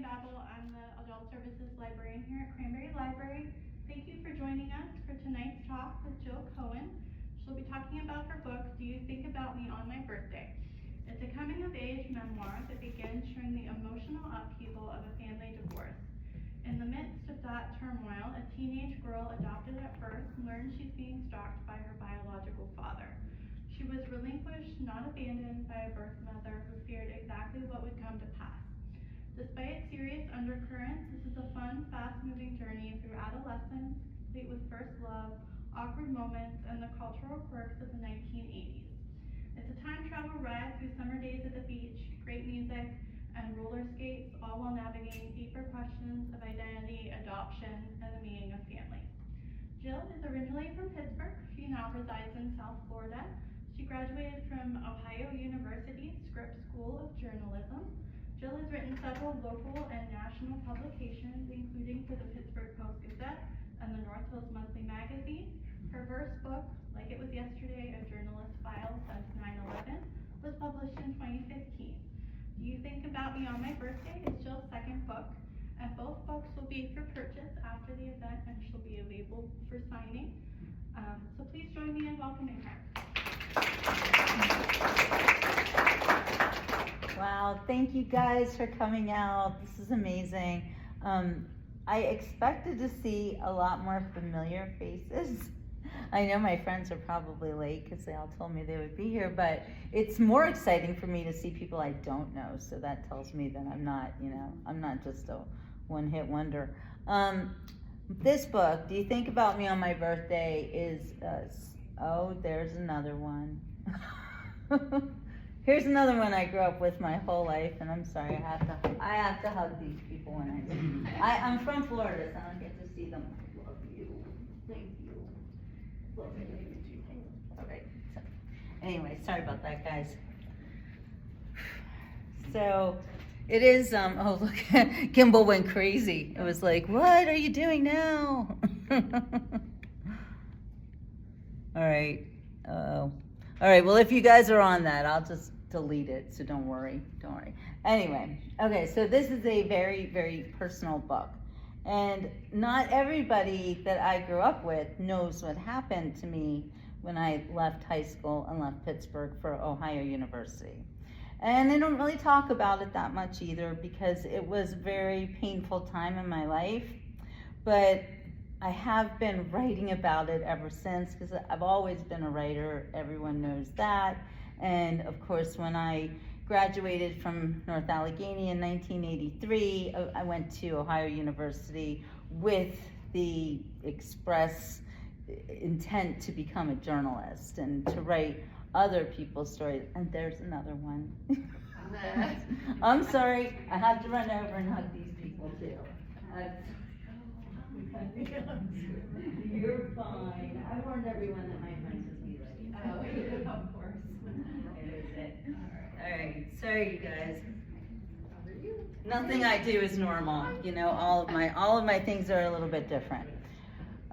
Babel. I'm the Adult Services Librarian here at Cranberry Library. Thank you for joining us for tonight's talk with Jill Cohen. She'll be talking about her book, Do You Think About Me on My Birthday? It's a coming-of-age memoir that begins during the emotional upheaval of a family divorce. In the midst of that turmoil, a teenage girl adopted at birth learns she's being stalked by her biological father. She was relinquished, not abandoned, by a birth mother who feared exactly what would come to pass. Despite serious undercurrents, this is a fun, fast-moving journey through adolescence, complete with first love, awkward moments, and the cultural quirks of the 1980s. It's a time travel ride through summer days at the beach, great music, and roller skates, all while navigating deeper questions of identity, adoption, and the meaning of family. Jill is originally from Pittsburgh. She now resides in South Florida. She graduated from Ohio University Scripps School of Journalism. Jill has written several local and national publications, including for the Pittsburgh Post-Gazette and the North Hills Monthly Magazine. Her first book, Like It Was Yesterday, A Journalist's File Since 9/11, was published in 2015. Do You Think About Me on My Birthday is Jill's second book, and both books will be for purchase after the event, and she'll be available for signing. So please join me in welcoming her. Wow, thank you guys for coming out. This is amazing. I expected to see a lot more familiar faces. I know my friends are probably late because they all told me they would be here, but it's more exciting for me to see people I don't know. So that tells me that I'm not just a one-hit wonder. This book, Do You Think About Me on My Birthday, is, oh, there's another one. Here's another one I grew up with my whole life, and I'm sorry, I have to hug these people when I'm from Florida, so I don't get to see them. Love you. Thank you. Love you. All right. So, anyway, sorry about that, guys. So, it is, oh, look, Kimball went crazy. It was like, what are you doing now? All right. All right, well, if you guys are on that, I'll just delete it, so don't worry. Anyway, okay, so this is a very, very personal book. And not everybody that I grew up with knows what happened to me when I left high school and left Pittsburgh for Ohio University. And they don't really talk about it that much either because it was a very painful time in my life. But I have been writing about it ever since because I've always been a writer. Everyone knows that. And of course, when I graduated from North Allegheny in 1983, I went to Ohio University with the express intent to become a journalist and to write other people's stories. And there's another one. I'm sorry, I have to run over and hug these people too. You're fine. I warned everyone that my friends would be late. Oh, of course. All right. Sorry, you guys. Nothing I do is normal. You know, all of my things are a little bit different.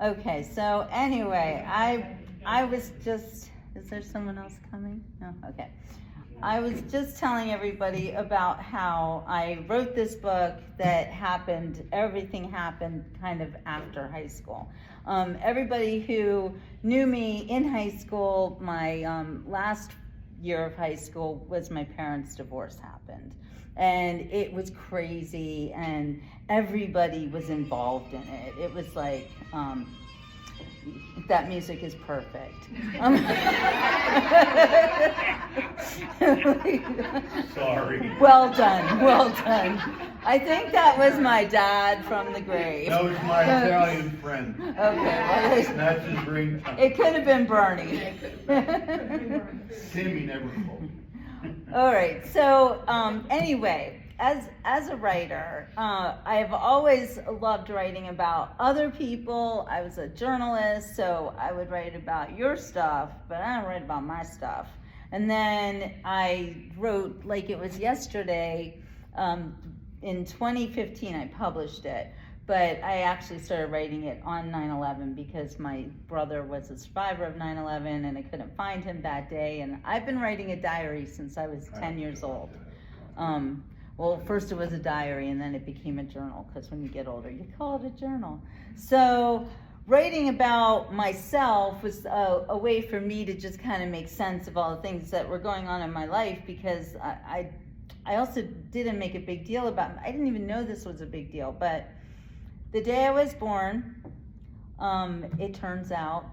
Okay. So anyway, I was just. Is there someone else coming? No. Okay. I was just telling everybody about how I wrote this book that everything happened kind of after high school. Everybody who knew me in high school, my last year of high school was my parents' divorce happened. And it was crazy and everybody was involved in it. It was like, that music is perfect. Sorry. Well done. I think that was my dad from the grave. That was my Italian friend. Okay, well, That's his ringtone. it could have been Bernie. Timmy never called. All right, so anyway, as a writer, I've always loved writing about other people. I was a journalist, so I would write about your stuff, but I don't write about my stuff. And then I wrote Like It Was Yesterday. In 2015, I published it, but I actually started writing it on 9/11 because my brother was a survivor of 9/11 and I couldn't find him that day. And I've been writing a diary since I was 10 years old. Well, first it was a diary, and then it became a journal, because when you get older, you call it a journal. So writing about myself was a way for me to just kind of make sense of all the things that were going on in my life, because I also didn't make a big deal about it. I didn't even know this was a big deal, but the day I was born, it turns out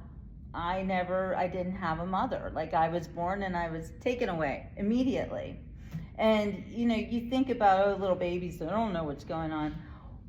I didn't have a mother. Like, I was born and I was taken away immediately. And, you know, you think about, little babies, they don't know what's going on.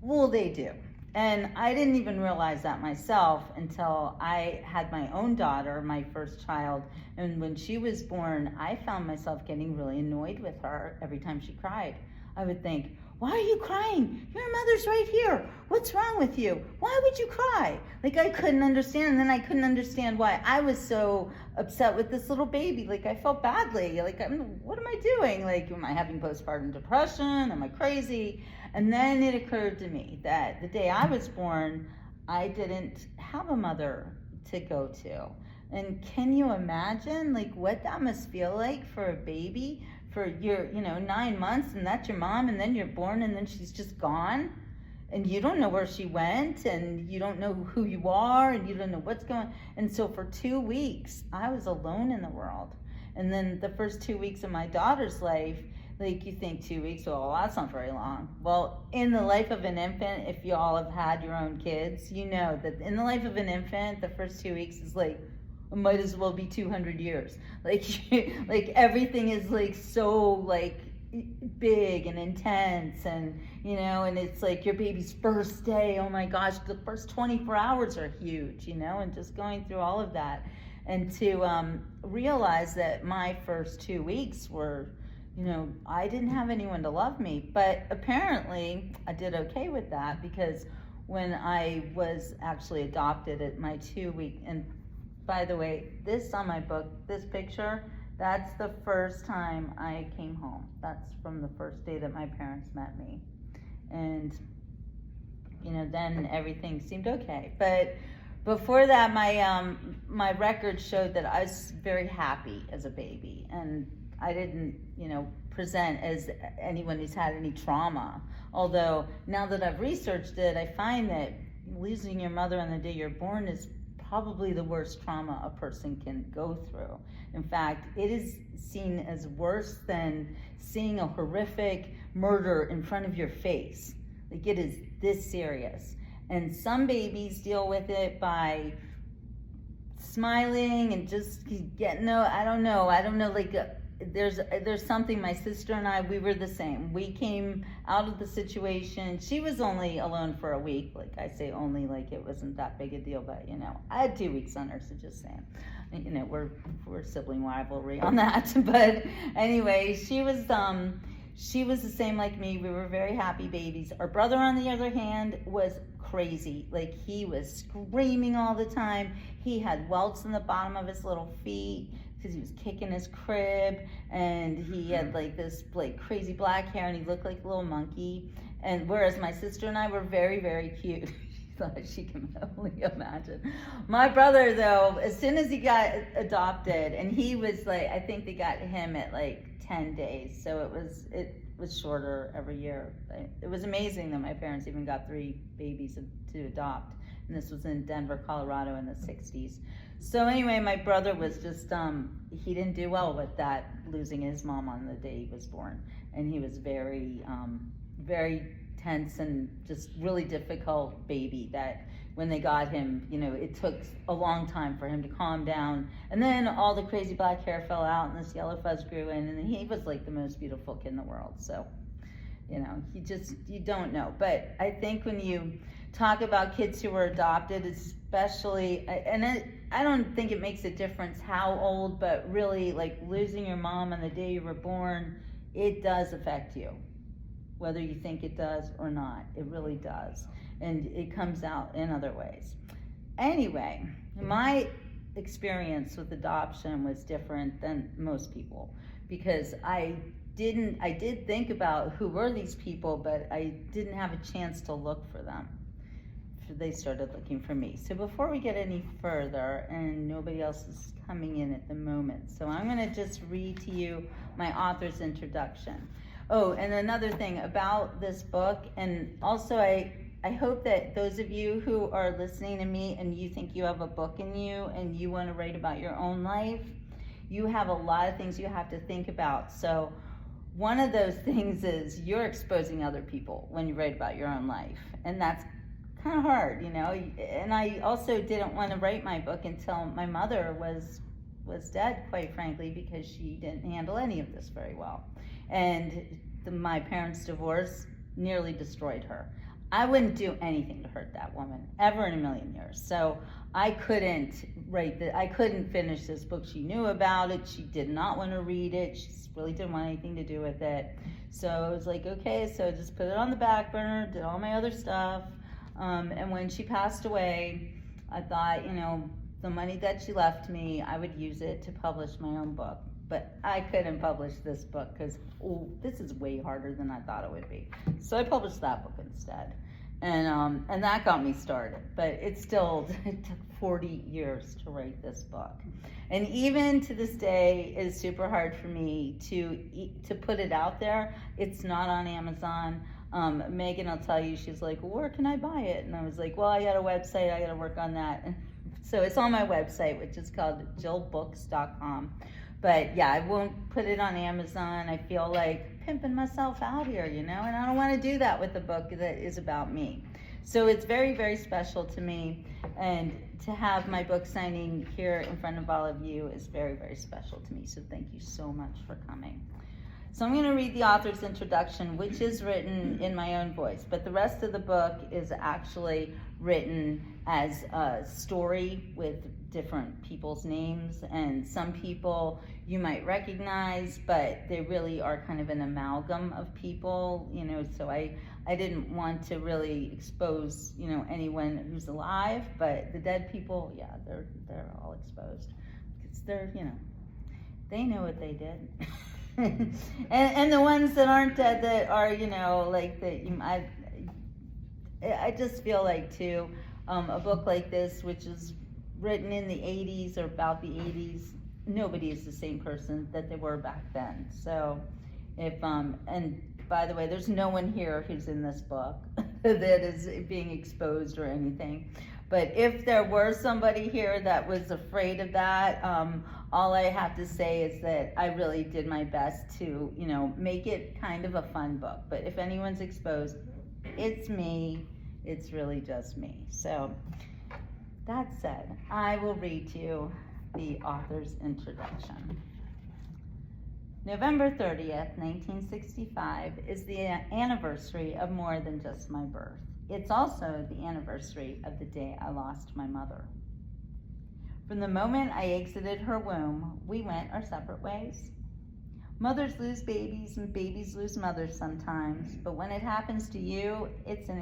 Well, they do. And I didn't even realize that myself until I had my own daughter, my first child. And when she was born, I found myself getting really annoyed with her every time she cried. I would think, why are you crying? Your mother's right here. What's wrong with you? Why would you cry? Like, I couldn't understand. And then I couldn't understand why I was so upset with this little baby. Like, I felt badly. Like, what am I doing? Like, am I having postpartum depression? Am I crazy? And then it occurred to me that the day I was born, I didn't have a mother to go to. And can you imagine, like, what that must feel like for a baby? For your, 9 months, and that's your mom, and then you're born, and then she's just gone, and you don't know where she went, and you don't know who you are, and you don't know what's going on. And so for 2 weeks, I was alone in the world. And then the first 2 weeks of my daughter's life, like, you think 2 weeks, well, that's not very long. Well, in the life of an infant, if you all have had your own kids, you know that in the life of an infant, the first 2 weeks is like, it might as well be 200 years. Like, like, everything is like so like big and intense, and and it's like your baby's first day. Oh my gosh, the first 24 hours are huge, and just going through all of that, and to realize that my first 2 weeks were, I didn't have anyone to love me. But apparently I did okay with that, because when I was actually adopted at my 2 week, and by the way, this on my book, this picture, that's the first time I came home. That's from the first day that my parents met me. And, then everything seemed okay. But before that, my record showed that I was very happy as a baby. And I didn't, present as anyone who's had any trauma. Although, now that I've researched it, I find that losing your mother on the day you're born is probably the worst trauma a person can go through. In fact, it is seen as worse than seeing a horrific murder in front of your face. Like, it is this serious. And some babies deal with it by smiling and just getting, I don't know, like, there's something. My sister and I, we were the same. We came out of the situation. She was only alone for a week. Like, I say only, like it wasn't that big a deal, but I had 2 weeks on her, so just saying. We're sibling rivalry on that. But anyway, she was the same like me. We were very happy babies. Our brother, on the other hand, was crazy. Like, he was screaming all the time. He had welts in the bottom of his little feet because he was kicking his crib, and he had like this like crazy black hair, and he looked like a little monkey. And whereas my sister and I were very, very cute. She can only imagine. My brother, though, as soon as he got adopted, and he was like, I think they got him at like 10 days, so it was shorter every year. It was amazing that my parents even got 3 babies to adopt, and this was in Denver, Colorado in the 60s. So anyway, my brother was just, he didn't do well with that, losing his mom on the day he was born. And he was very, very tense and just really difficult baby, that when they got him, it took a long time for him to calm down. And then all the crazy black hair fell out and this yellow fuzz grew in, and he was like the most beautiful kid in the world. So, you don't know. But I think when you talk about kids who were adopted, especially, and I don't think it makes a difference how old, but really, like, losing your mom on the day you were born, it does affect you. Whether you think it does or not, it really does. And it comes out in other ways. Anyway, my experience with adoption was different than most people, because I did think about who were these people, but I didn't have a chance to look for them. They started looking for me. So before we get any further, and nobody else is coming in at the moment, so I'm going to just read to you my author's introduction. Oh, and another thing about this book, and also I hope that those of you who are listening to me and you think you have a book in you and you want to write about your own life, you have a lot of things you have to think about. So one of those things is you're exposing other people when you write about your own life, and that's kind of hard, you know. And I also didn't want to write my book until my mother was dead, quite frankly, because she didn't handle any of this very well. And my parents' divorce nearly destroyed her. I wouldn't do anything to hurt that woman, ever in a million years. So I couldn't I couldn't finish this book. She knew about it. She did not want to read it. She really didn't want anything to do with it. So I was like, okay, so just put it on the back burner, did all my other stuff. And when she passed away, I thought, you know, the money that she left me, I would use it to publish my own book. But I couldn't publish this book because this is way harder than I thought it would be. So I published that book instead. And that got me started. But it took 40 years to write this book. And even to this day, it's super hard for me to put it out there. It's not on Amazon. Megan will tell you, she's like, well, where can I buy it? And I was like, well, I got a website, I got to work on that. And so it's on my website, which is called jillbooks.com. But yeah, I won't put it on Amazon. I feel like pimping myself out here, you know, and I don't want to do that with a book that is about me. So it's very, very special to me, and to have my book signing here in front of all of you is very, very special to me. So thank you so much for coming. So I'm going to read the author's introduction, which is written in my own voice, but the rest of the book is actually written as a story with different people's names, and some people you might recognize, but they really are kind of an amalgam of people, you know, so I didn't want to really expose, you know, anyone who's alive, but the dead people, yeah, they're all exposed. Because they're, you know, they know what they did. and the ones that aren't dead, that are, you know, like I just feel like too, a book like this, which is written in the 80s or about the 80s, nobody is the same person that they were back then. So if and by the way, there's no one here who's in this book that is being exposed or anything. But if there were somebody here that was afraid of that, all I have to say is that I really did my best to, you know, make it kind of a fun book. But if anyone's exposed, it's me. It's really just me. So that said, I will read to you the author's introduction. November 30th, 1965 is the anniversary of more than just my birth. It's also the anniversary of the day I lost my mother. From the moment I exited her womb, we went our separate ways. Mothers lose babies and babies lose mothers sometimes, but when it happens to you, it's an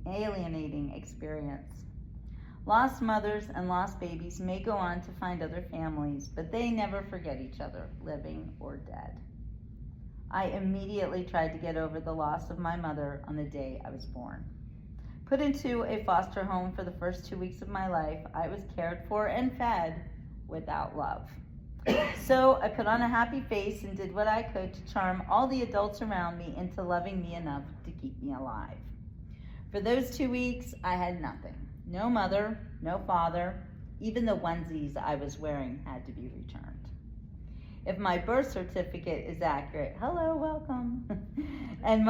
alienating experience. Lost mothers and lost babies may go on to find other families, but they never forget each other, living or dead. I immediately tried to get over the loss of my mother on the day I was born. Put into a foster home for the first 2 weeks of my life, I was cared for and fed without love. So I put on a happy face and did what I could to charm all the adults around me into loving me enough to keep me alive. For those 2 weeks, I had nothing. No mother, no father, even the onesies I was wearing had to be returned. If my birth certificate is accurate, hello, welcome. And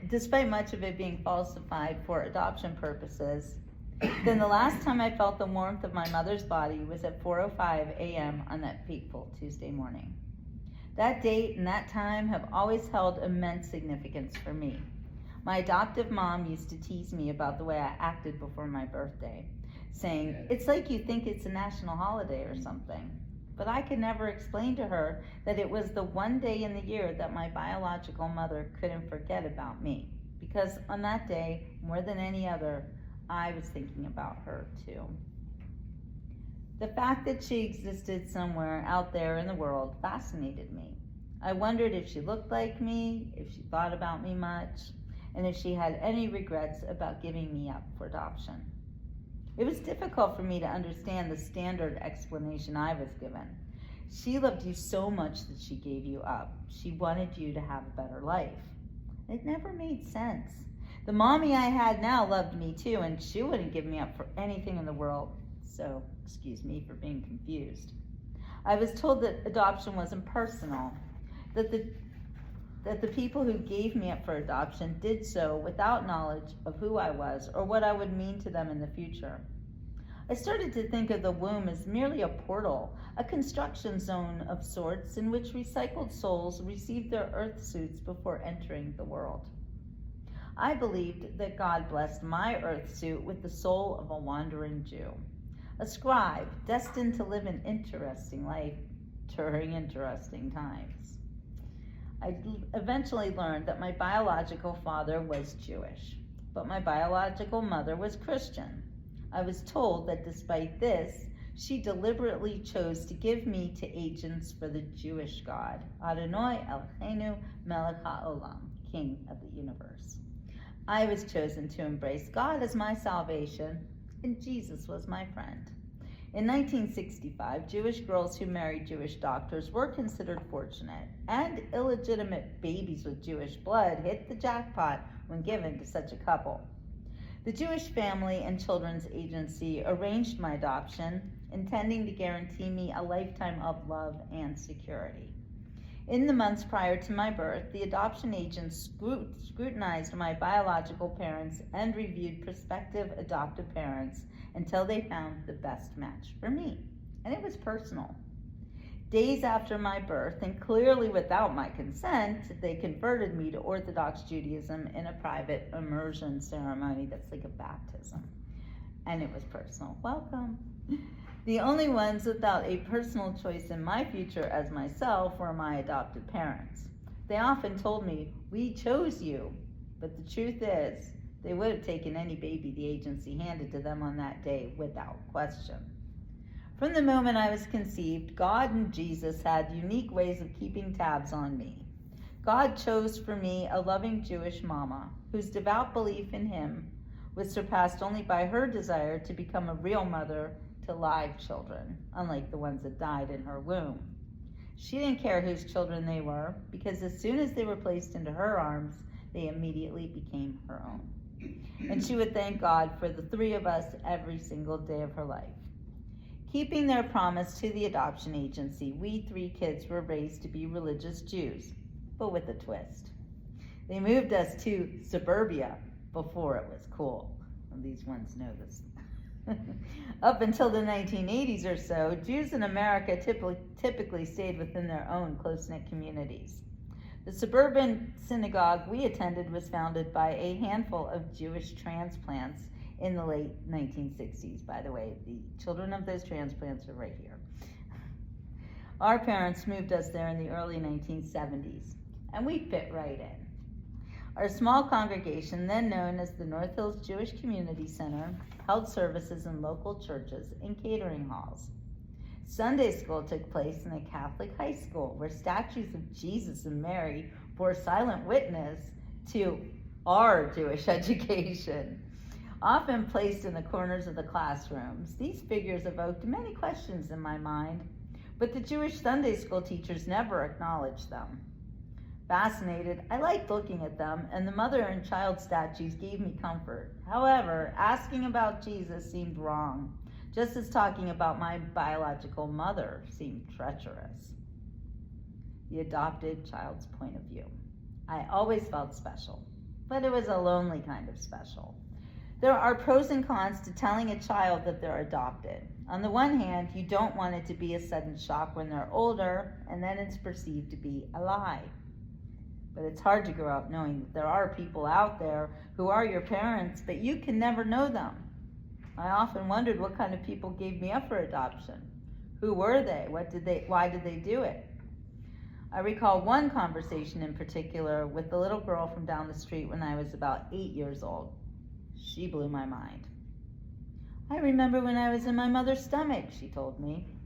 despite much of it being falsified for adoption purposes, then the last time I felt the warmth of my mother's body was at 4:05 a.m. on that fateful Tuesday morning. That date and that time have always held immense significance for me. My adoptive mom used to tease me about the way I acted before my birthday, saying, "It's like you think it's a national holiday or something." But I could never explain to her that it was the one day in the year that my biological mother couldn't forget about me, because on that day, more than any other, I was thinking about her too. The fact that she existed somewhere out there in the world fascinated me. I wondered if she looked like me, if she thought about me much, and if she had any regrets about giving me up for adoption. It was difficult for me to understand the standard explanation I was given. She loved you so much that she gave you up. She wanted you to have a better life. It never made sense. The mommy I had now loved me too, and she wouldn't give me up for anything in the world. So, excuse me for being confused. I was told that adoption wasn't personal, that the people who gave me up for adoption did so without knowledge of who I was or what I would mean to them in the future. I started to think of the womb as merely a portal, a construction zone of sorts in which recycled souls received their earth suits before entering the world. I believed that God blessed my earth suit with the soul of a wandering Jew, a scribe destined to live an interesting life during interesting times. I eventually learned that my biological father was Jewish, but my biological mother was Christian. I was told that despite this, she deliberately chose to give me to agents for the Jewish God, Adonai Eloheinu Melech HaOlam, King of the universe. I was chosen to embrace God as my salvation, and Jesus was my friend. In 1965, Jewish girls who married Jewish doctors were considered fortunate, and illegitimate babies with Jewish blood hit the jackpot when given to such a couple. The Jewish Family and Children's Agency arranged my adoption, intending to guarantee me a lifetime of love and security. In the months prior to my birth, the adoption agents scrutinized my biological parents and reviewed prospective adoptive parents until they found the best match for me, and it was personal. Days after my birth, and clearly without my consent, they converted me to Orthodox Judaism in a private immersion ceremony that's like a baptism. And it was personal. Welcome. The only ones without a personal choice in my future as myself were my adopted parents. They often told me, "We chose you," but the truth is, they would have taken any baby the agency handed to them on that day without question. From the moment I was conceived, God and Jesus had unique ways of keeping tabs on me. God chose for me a loving Jewish mama whose devout belief in him was surpassed only by her desire to become a real mother to live children, unlike the ones that died in her womb. She didn't care whose children they were, because as soon as they were placed into her arms, they immediately became her own. And she would thank God for the three of us every single day of her life. Keeping their promise to the adoption agency, we three kids were raised to be religious Jews, but with a twist. They moved us to suburbia before it was cool. Well, these ones know this. Up until the 1980s or so, Jews in America typically stayed within their own close-knit communities. The suburban synagogue we attended was founded by a handful of Jewish transplants in the late 1960s. By the way, the children of those transplants are right here. Our parents moved us there in the early 1970s, and we fit right in. Our small congregation, then known as the North Hills Jewish Community Center, held services in local churches and catering halls. Sunday school took place in a Catholic high school where statues of Jesus and Mary bore silent witness to our Jewish education. Often placed in the corners of the classrooms, these figures evoked many questions in my mind, but the Jewish Sunday school teachers never acknowledged them. Fascinated, I liked looking at them, and the mother and child statues gave me comfort. However, asking about Jesus seemed wrong, just as talking about my biological mother seemed treacherous. The adopted child's point of view. I always felt special, but it was a lonely kind of special. There are pros and cons to telling a child that they're adopted. On the one hand, you don't want it to be a sudden shock when they're older, and then it's perceived to be a lie. But it's hard to grow up knowing that there are people out there who are your parents, but you can never know them. I often wondered what kind of people gave me up for adoption. Who were they? Why did they do it? I recall one conversation in particular with the little girl from down the street when I was about 8 years old. She blew my mind. "I remember when I was in my mother's stomach," she told me.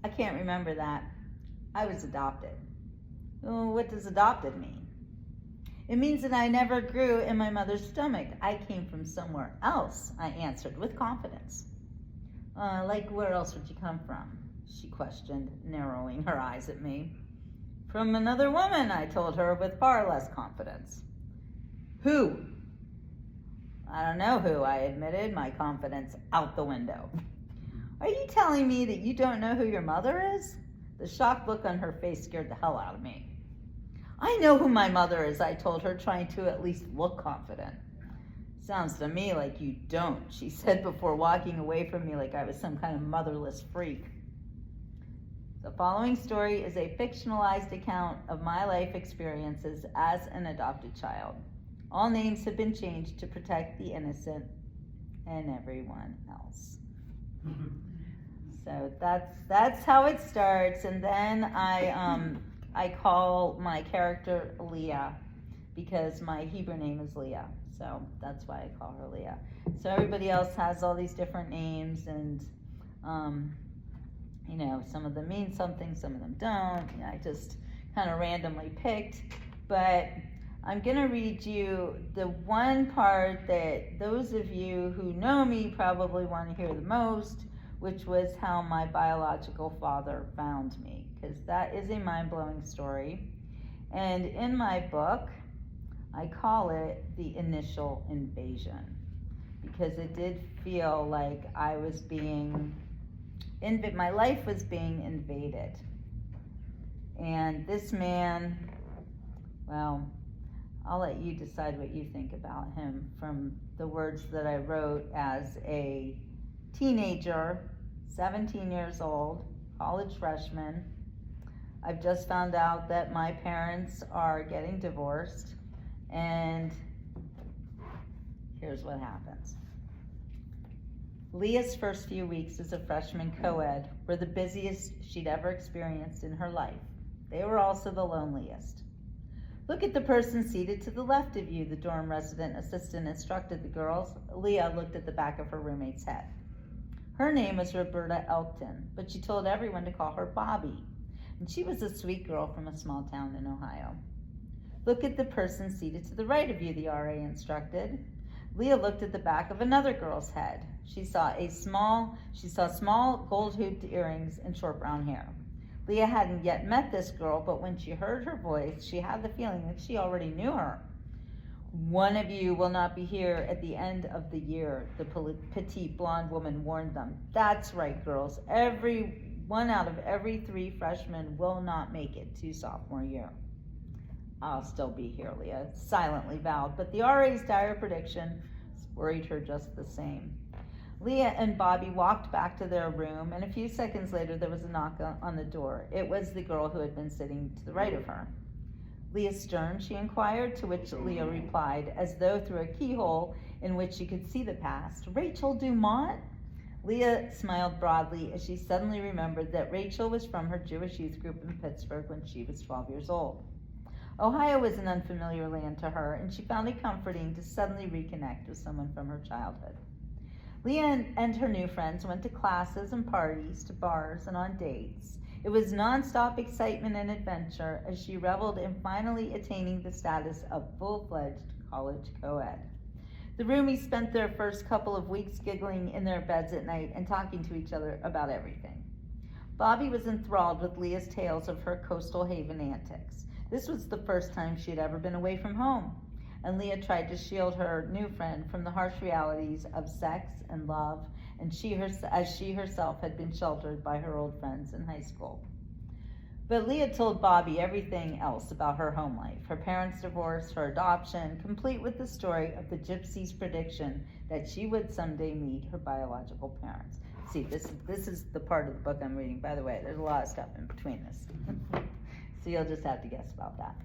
"I can't remember that. I was adopted." "Oh, what does adopted mean?" "It means that I never grew in my mother's stomach. I came from somewhere else," I answered with confidence. Like where else would you come from?" she questioned, narrowing her eyes at me. From another woman, I told her with far less confidence. Who? I don't know who, I admitted, my confidence out the window. Are you telling me that you don't know who your mother is? The shocked look on her face scared the hell out of me. I know who my mother is, I told her, trying to at least look confident. Sounds to me like you don't, she said before walking away from me like I was some kind of motherless freak. The following story is a fictionalized account of my life experiences as an adopted child. All names have been changed to protect the innocent and everyone else. So that's how it starts, and then I call my character Leah because my Hebrew name is Leah, so that's why I call her Leah. So everybody else has all these different names, and you know, some of them mean something, some of them don't. You know, I just kind of randomly picked, but I'm gonna read you the one part that those of you who know me probably want to hear the most, which was how my biological father found me, because that is a mind-blowing story. And in my book, I call it the initial invasion, because it did feel like I was being, my life was being invaded. And this man, well, I'll let you decide what you think about him from the words that I wrote as a teenager, 17 years old, college freshman. I've just found out that my parents are getting divorced, and here's what happens. Leah's first few weeks as a freshman co-ed were the busiest she'd ever experienced in her life. They were also the loneliest. Look at the person seated to the left of you, the dorm resident assistant instructed the girls. Leah looked at the back of her roommate's head. Her name was Roberta Elkton, but she told everyone to call her Bobby, and she was a sweet girl from a small town in Ohio. Look at the person seated to the right of you, the RA instructed. Leah looked at the back of another girl's head. She saw small gold-hooped earrings and short brown hair. Leah hadn't yet met this girl, but when she heard her voice, she had the feeling that she already knew her. One of you will not be here at the end of the year, the petite blonde woman warned them. That's right, girls. One out of every 3 freshmen will not make it to sophomore year. I'll still be here, Leah silently vowed, but the RA's dire prediction worried her just the same. Leah and Bobby walked back to their room, and a few seconds later there was a knock on the door. It was the girl who had been sitting to the right of her. Leah Stern, she inquired, to which Leah replied, as though through a keyhole in which she could see the past, Rachel Dumont? Leah smiled broadly as she suddenly remembered that Rachel was from her Jewish youth group in Pittsburgh when she was 12 years old. Ohio was an unfamiliar land to her, and she found it comforting to suddenly reconnect with someone from her childhood. Leah and her new friends went to classes and parties, to bars, and on dates. It was nonstop excitement and adventure as she reveled in finally attaining the status of full-fledged college co-ed. The roomies spent their first couple of weeks giggling in their beds at night and talking to each other about everything. Bobby was enthralled with Leah's tales of her coastal haven antics. This was the first time she had ever been away from home, and Leah tried to shield her new friend from the harsh realities of sex and love, and as she herself had been sheltered by her old friends in high school. But Leah told Bobby everything else about her home life, her parents' divorce, her adoption, complete with the story of the gypsy's prediction that she would someday meet her biological parents. See, this is the part of the book I'm reading. By the way, there's a lot of stuff in between this. So you'll just have to guess about that.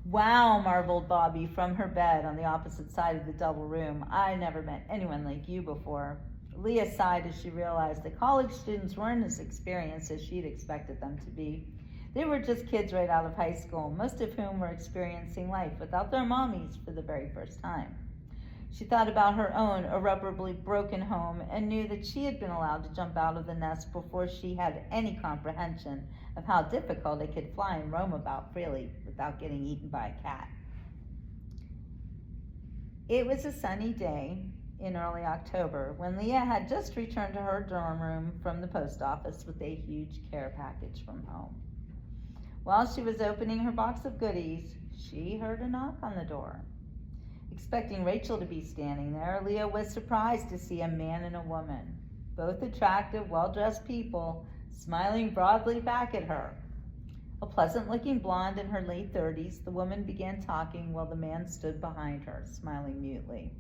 Wow, marveled Bobby from her bed on the opposite side of the double room. I never met anyone like you before. Leah sighed as she realized that college students weren't as experienced as she'd expected them to be. They were just kids right out of high school, most of whom were experiencing life without their mommies for the very first time. She thought about her own irreparably broken home and knew that she had been allowed to jump out of the nest before she had any comprehension of how difficult it could fly and roam about freely without getting eaten by a cat. It was a sunny day in early October when Leah had just returned to her dorm room from the post office with a huge care package from home. While she was opening her box of goodies, she heard a knock on the door. Expecting Rachel to be standing there, Leah was surprised to see a man and a woman, both attractive, well-dressed people, smiling broadly back at her. A pleasant-looking blonde in her late 30s, the woman began talking while the man stood behind her, smiling mutely.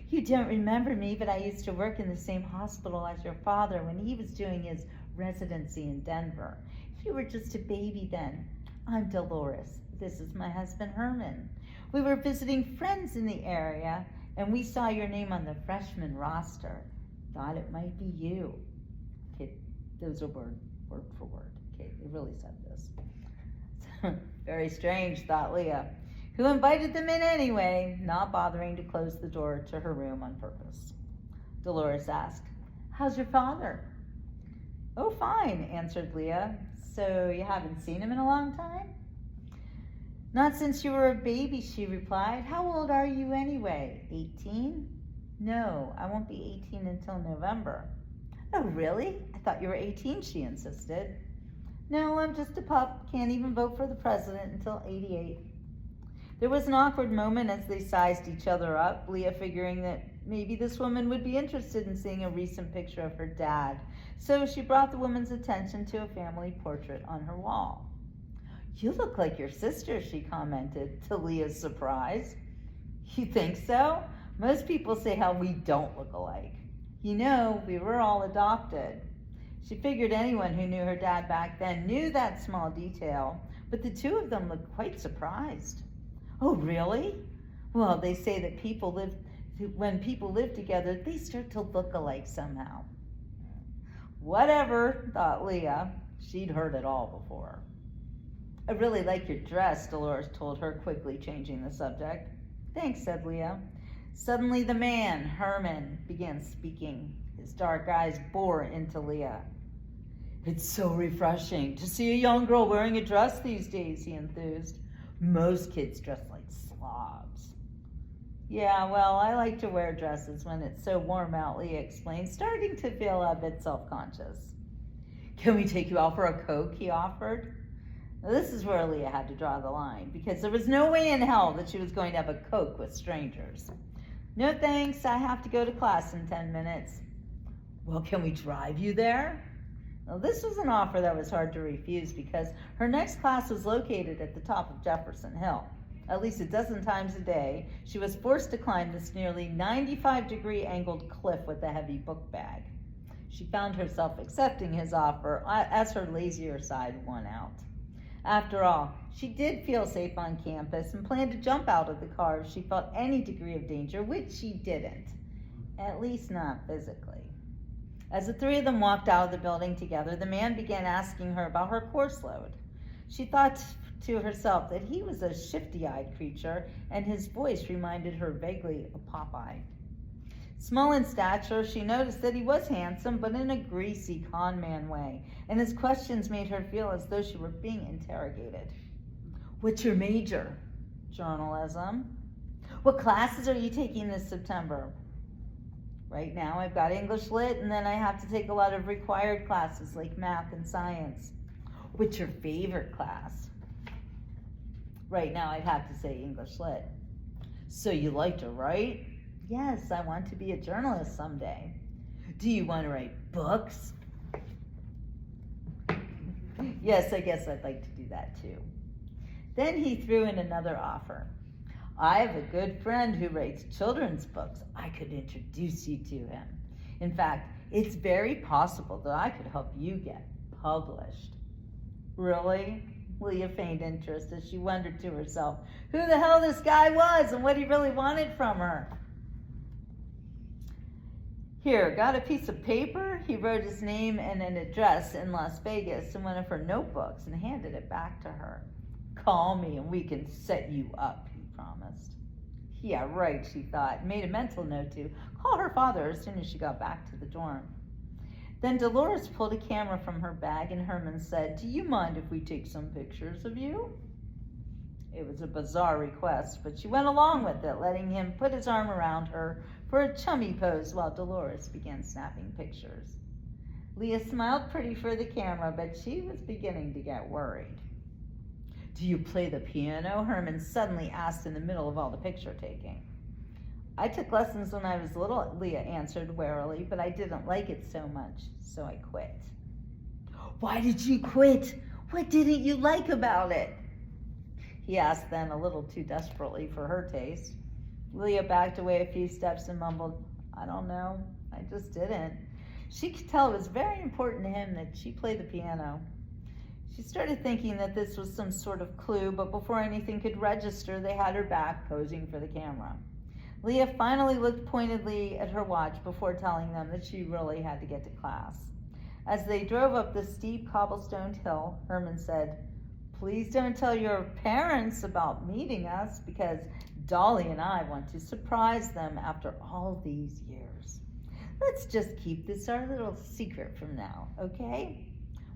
"You don't remember me, but I used to work in the same hospital as your father when he was doing his residency in Denver. You were just a baby then. I'm Dolores. This is my husband, Herman. We were visiting friends in the area, and we saw your name on the freshman roster. Thought it might be you." Okay, those are word for word. Okay, they really said this. Very strange, thought Leah, who invited them in anyway, not bothering to close the door to her room on purpose. Dolores asked, "How's your father?" "Oh, fine," answered Leah. "So you haven't seen him in a long time?" "Not since you were a baby," she replied. "How old are you anyway? 18? "No, I won't be 18 until November." "Oh, really? I thought you were 18, she insisted. "No, I'm just a pup. Can't even vote for the president until 88. There was an awkward moment as they sized each other up, Leah figuring that maybe this woman would be interested in seeing a recent picture of her dad, so she brought the woman's attention to a family portrait on her wall. "You look like your sister," she commented, to Leah's surprise. "You think so? Most people say how we don't look alike. You know, we were all adopted." She figured anyone who knew her dad back then knew that small detail, but the two of them looked quite surprised. "Oh, really? Well, they say that when people live together, they start to look alike somehow." Whatever, thought Leah. She'd heard it all before. "I really like your dress," Dolores told her, quickly changing the subject. "Thanks," said Leah. Suddenly the man, Herman, began speaking. His dark eyes bore into Leah. "It's so refreshing to see a young girl wearing a dress these days," he enthused. "Most kids dress like slobs." "Yeah, well, I like to wear dresses when it's so warm out," Leah explained, starting to feel a bit self-conscious. "Can we take you out for a Coke?" he offered. Now, this is where Leah had to draw the line, because there was no way in hell that she was going to have a Coke with strangers. "No thanks, I have to go to class in 10 minutes. "Well, can we drive you there?" Now, this was an offer that was hard to refuse because her next class was located at the top of Jefferson Hill. At least a dozen times a day, she was forced to climb this nearly 95-degree angled cliff with a heavy book bag. She found herself accepting his offer as her lazier side won out. After all, she did feel safe on campus and planned to jump out of the car if she felt any degree of danger, which she didn't, at least not physically. As the three of them walked out of the building together, the man began asking her about her course load. She thought to herself that he was a shifty-eyed creature, and his voice reminded her vaguely of Popeye. Small in stature, she noticed that he was handsome, but in a greasy con man way, and his questions made her feel as though she were being interrogated. "What's your major?" "Journalism." "What classes are you taking this September?" "Right now I've got English Lit, and then I have to take a lot of required classes like math and science." "What's your favorite class?" "Right now I'd have to say English Lit." "So you like to write?" "Yes, I want to be a journalist someday." "Do you want to write books?" "Yes, I guess I'd like to do that too." Then he threw in another offer. "I have a good friend who writes children's books. I could introduce you to him. In fact, it's very possible that I could help you get published." "Really?" Leah feigned interest as she wondered to herself who the hell this guy was and what he really wanted from her. "Here, got a piece of paper?" He wrote his name and an address in Las Vegas in one of her notebooks and handed it back to her. "Call me and we can set you up," he promised. Yeah, right, she thought, and made a mental note to call her father as soon as she got back to the dorm. Then Dolores pulled a camera from her bag and Herman said, "Do you mind if we take some pictures of you?" It was a bizarre request, but she went along with it, letting him put his arm around her for a chummy pose while Dolores began snapping pictures. Leah smiled pretty for the camera, but she was beginning to get worried. "Do you play the piano?" Herman suddenly asked in the middle of all the picture taking. "I took lessons when I was little," Leah answered warily, "but I didn't like it so much, so I quit." "Why did you quit? What didn't you like about it?" he asked then, a little too desperately for her taste. Leah backed away a few steps and mumbled, "I don't know, I just didn't." She could tell it was very important to him that she play the piano. She started thinking that this was some sort of clue, but before anything could register, they had her back posing for the camera. Leah finally looked pointedly at her watch before telling them that she really had to get to class. As they drove up the steep cobblestoned hill, Herman said, "Please don't tell your parents about meeting us, because Dolly and I want to surprise them after all these years. Let's just keep this our little secret from now, okay?"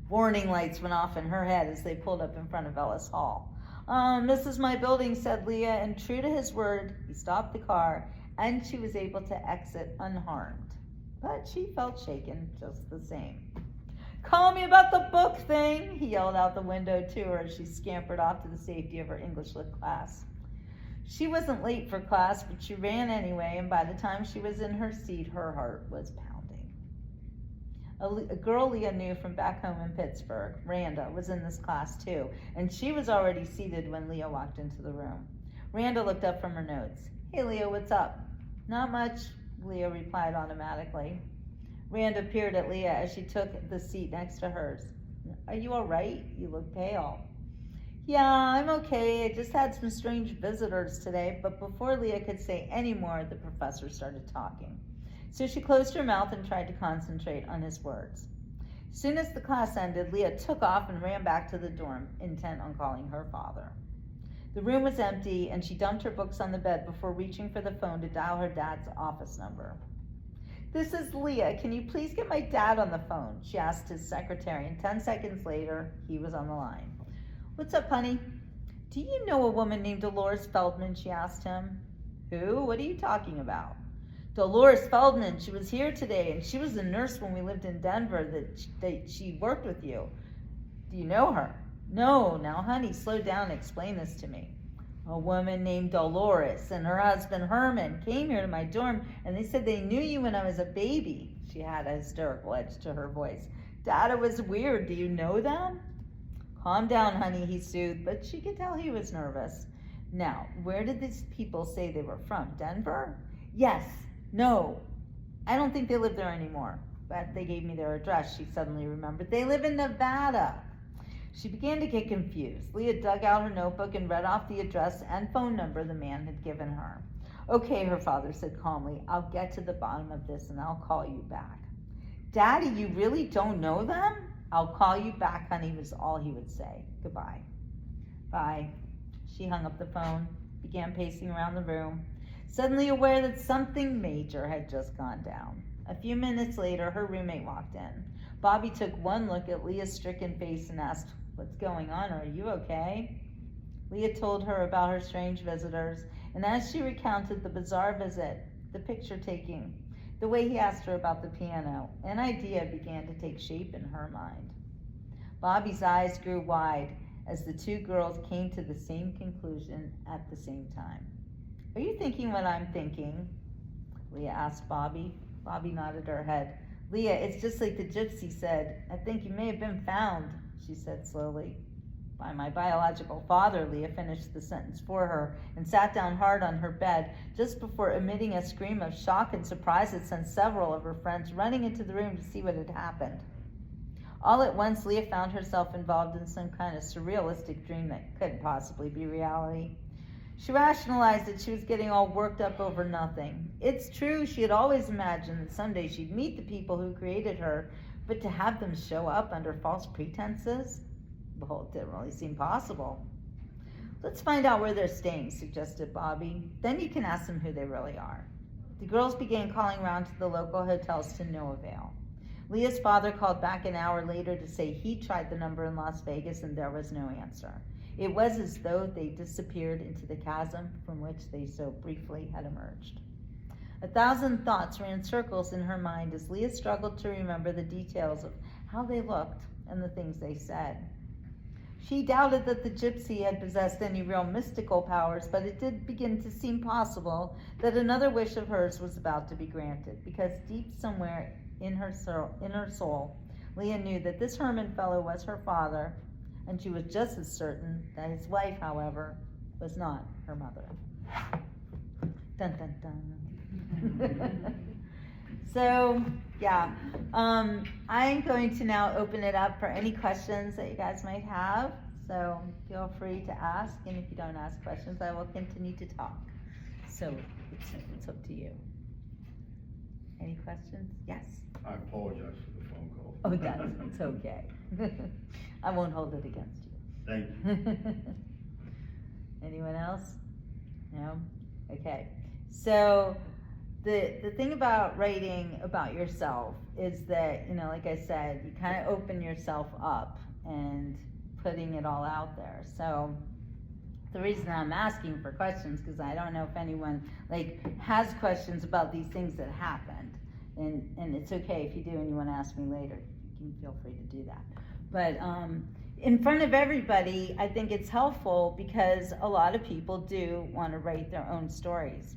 Warning lights went off in her head as they pulled up in front of Ellis Hall. "This is my building," said Leah, and true to his word, he stopped the car, and she was able to exit unharmed. But she felt shaken just the same. "Call me about the book thing," he yelled out the window to her as she scampered off to the safety of her English lit class. She wasn't late for class, but she ran anyway, and by the time she was in her seat, her heart was pounding. A girl Leah knew from back home in Pittsburgh, Randa, was in this class too, and she was already seated when Leah walked into the room. Randa looked up from her notes. "Hey Leah, what's up?" "Not much," Leah replied automatically. Randa peered at Leah as she took the seat next to hers. "Are you all right? You look pale." "Yeah, I'm okay. I just had some strange visitors today," but before Leah could say any more, the professor started talking. So she closed her mouth and tried to concentrate on his words. As soon as the class ended, Leah took off and ran back to the dorm, intent on calling her father. The room was empty, and she dumped her books on the bed before reaching for the phone to dial her dad's office number. "This is Leah. Can you please get my dad on the phone?" she asked his secretary, and 10 seconds later, he was on the line. "What's up, honey?" "Do you know a woman named Dolores Feldman?" she asked him. "Who? What are you talking about?" "Dolores Feldman. She was here today, and she was a nurse when we lived in Denver. That she worked with you. Do you know her?" "No. Now, honey, slow down and explain this to me." "A woman named Dolores and her husband Herman came here to my dorm, and they said they knew you when I was a baby." She had a hysterical edge to her voice. "Dad, it was weird. Do you know them?" "Calm down, honey," he soothed, but she could tell he was nervous. "Now, where did these people say they were from? Denver?" "Yes. No. I don't think they live there anymore. But they gave me their address," she suddenly remembered. "They live in Nevada." She began to get confused. Leah dug out her notebook and read off the address and phone number the man had given her. "Okay," her father said calmly. "I'll get to the bottom of this and I'll call you back." "Daddy, you really don't know them?" "I'll call you back, honey," was all he would say. "Goodbye." "Bye." She hung up the phone, began pacing around the room, suddenly aware that something major had just gone down. A few minutes later, her roommate walked in. Bobby took one look at Leah's stricken face and asked, "What's going on? Are you okay?" Leah told her about her strange visitors, and as she recounted the bizarre visit, the picture taking, the way he asked her about the piano, an idea began to take shape in her mind. Bobby's eyes grew wide as the two girls came to the same conclusion at the same time. "Are you thinking what I'm thinking?" Leah asked Bobby. Bobby nodded her head. "Leah, it's just like the gypsy said. I think you may have been found," she said slowly. "By my biological father," Leah finished the sentence for her and sat down hard on her bed just before emitting a scream of shock and surprise that sent several of her friends running into the room to see what had happened. All at once, Leah found herself involved in some kind of surrealistic dream that couldn't possibly be reality. She rationalized that she was getting all worked up over nothing. It's true, she had always imagined that someday she'd meet the people who created her, but to have them show up under false pretenses? Well, it didn't really seem possible. "Let's find out where they're staying," suggested Bobby. "Then you can ask them who they really are." The girls began calling around to the local hotels to no avail. Leah's father called back an hour later to say he tried the number in Las Vegas and there was no answer. It was as though they disappeared into the chasm from which they so briefly had emerged. 1,000 thoughts ran circles in her mind as Leah struggled to remember the details of how they looked and the things they said. She doubted that the gypsy had possessed any real mystical powers, but it did begin to seem possible that another wish of hers was about to be granted, because deep somewhere in her soul, Leah knew that this Herman fellow was her father, and she was just as certain that his wife, however, was not her mother. Dun, dun, dun. So, yeah, I'm going to now open it up for any questions that you guys might have. So feel free to ask, and if you don't ask questions, I will continue to talk. So it's up to you. Any questions? Yes. I apologize for the phone call. Oh, it's okay. I won't hold it against you. Thank you. Anyone else? No? Okay. So the thing about writing about yourself is that, like I said, you kind of open yourself up and putting it all out there. So the reason I'm asking for questions, because I don't know if anyone has questions about these things that happened. And it's okay if you do and you want to ask me later, you can feel free to do that. But in front of everybody, I think it's helpful because a lot of people do want to write their own stories.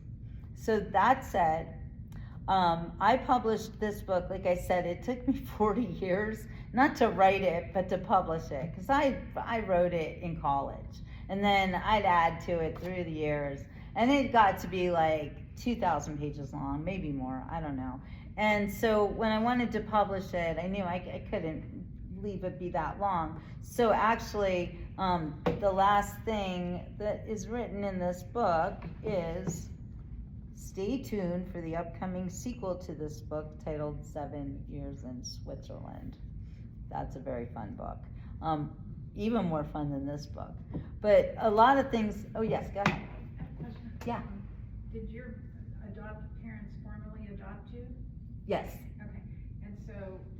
So that said, I published this book. Like I said, it took me 40 years, not to write it, but to publish it, because I wrote it in college. And then I'd add to it through the years. And it got to be like 2,000 pages long, maybe more, I don't know. And so when I wanted to publish it, I knew I couldn't leave it be that long. So actually, the last thing that is written in this book is, stay tuned for the upcoming sequel to this book titled 7 Years in Switzerland. That's a very fun book. Even more fun than this book. But a lot of things, oh yes, go ahead. Question. Yeah. Did your adopted parents formally adopt you? Yes. Okay. And so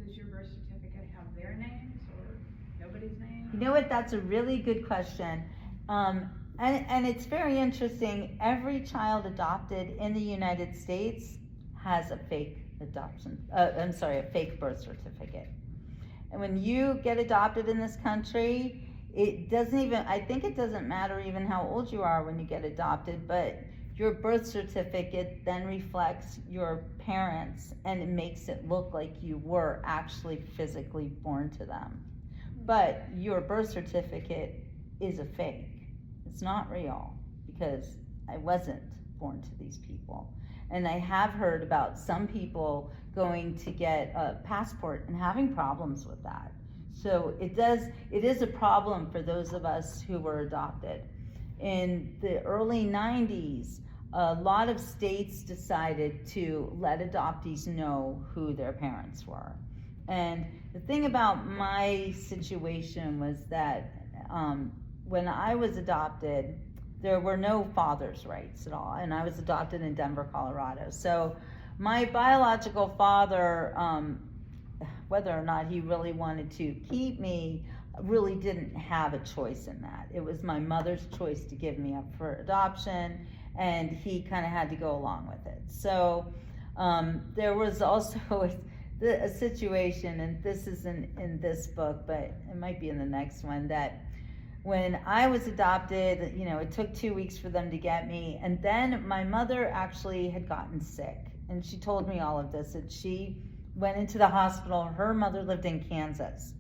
does your birth certificate have their names or nobody's name? You know what, that's a really good question. And it's very interesting. Every child adopted in the United States has a fake a fake birth certificate. And when you get adopted in this country, I think it doesn't matter even how old you are when you get adopted, but your birth certificate then reflects your parents and it makes it look like you were actually physically born to them. But your birth certificate is a fake. It's not real because I wasn't born to these people. And I have heard about some people going to get a passport and having problems with that. So it is a problem for those of us who were adopted. In the early 90s, a lot of states decided to let adoptees know who their parents were. And the thing about my situation was that when I was adopted, there were no father's rights at all, and I was adopted in Denver, Colorado. So my biological father, whether or not he really wanted to keep me, really didn't have a choice in that. It was my mother's choice to give me up for adoption, and he kind of had to go along with it. So there was also a situation, and this isn't in this book, but it might be in the next one, that when I was adopted, it took 2 weeks for them to get me. And then my mother actually had gotten sick. And she told me all of this, that she went into the hospital. Her mother lived in Kansas.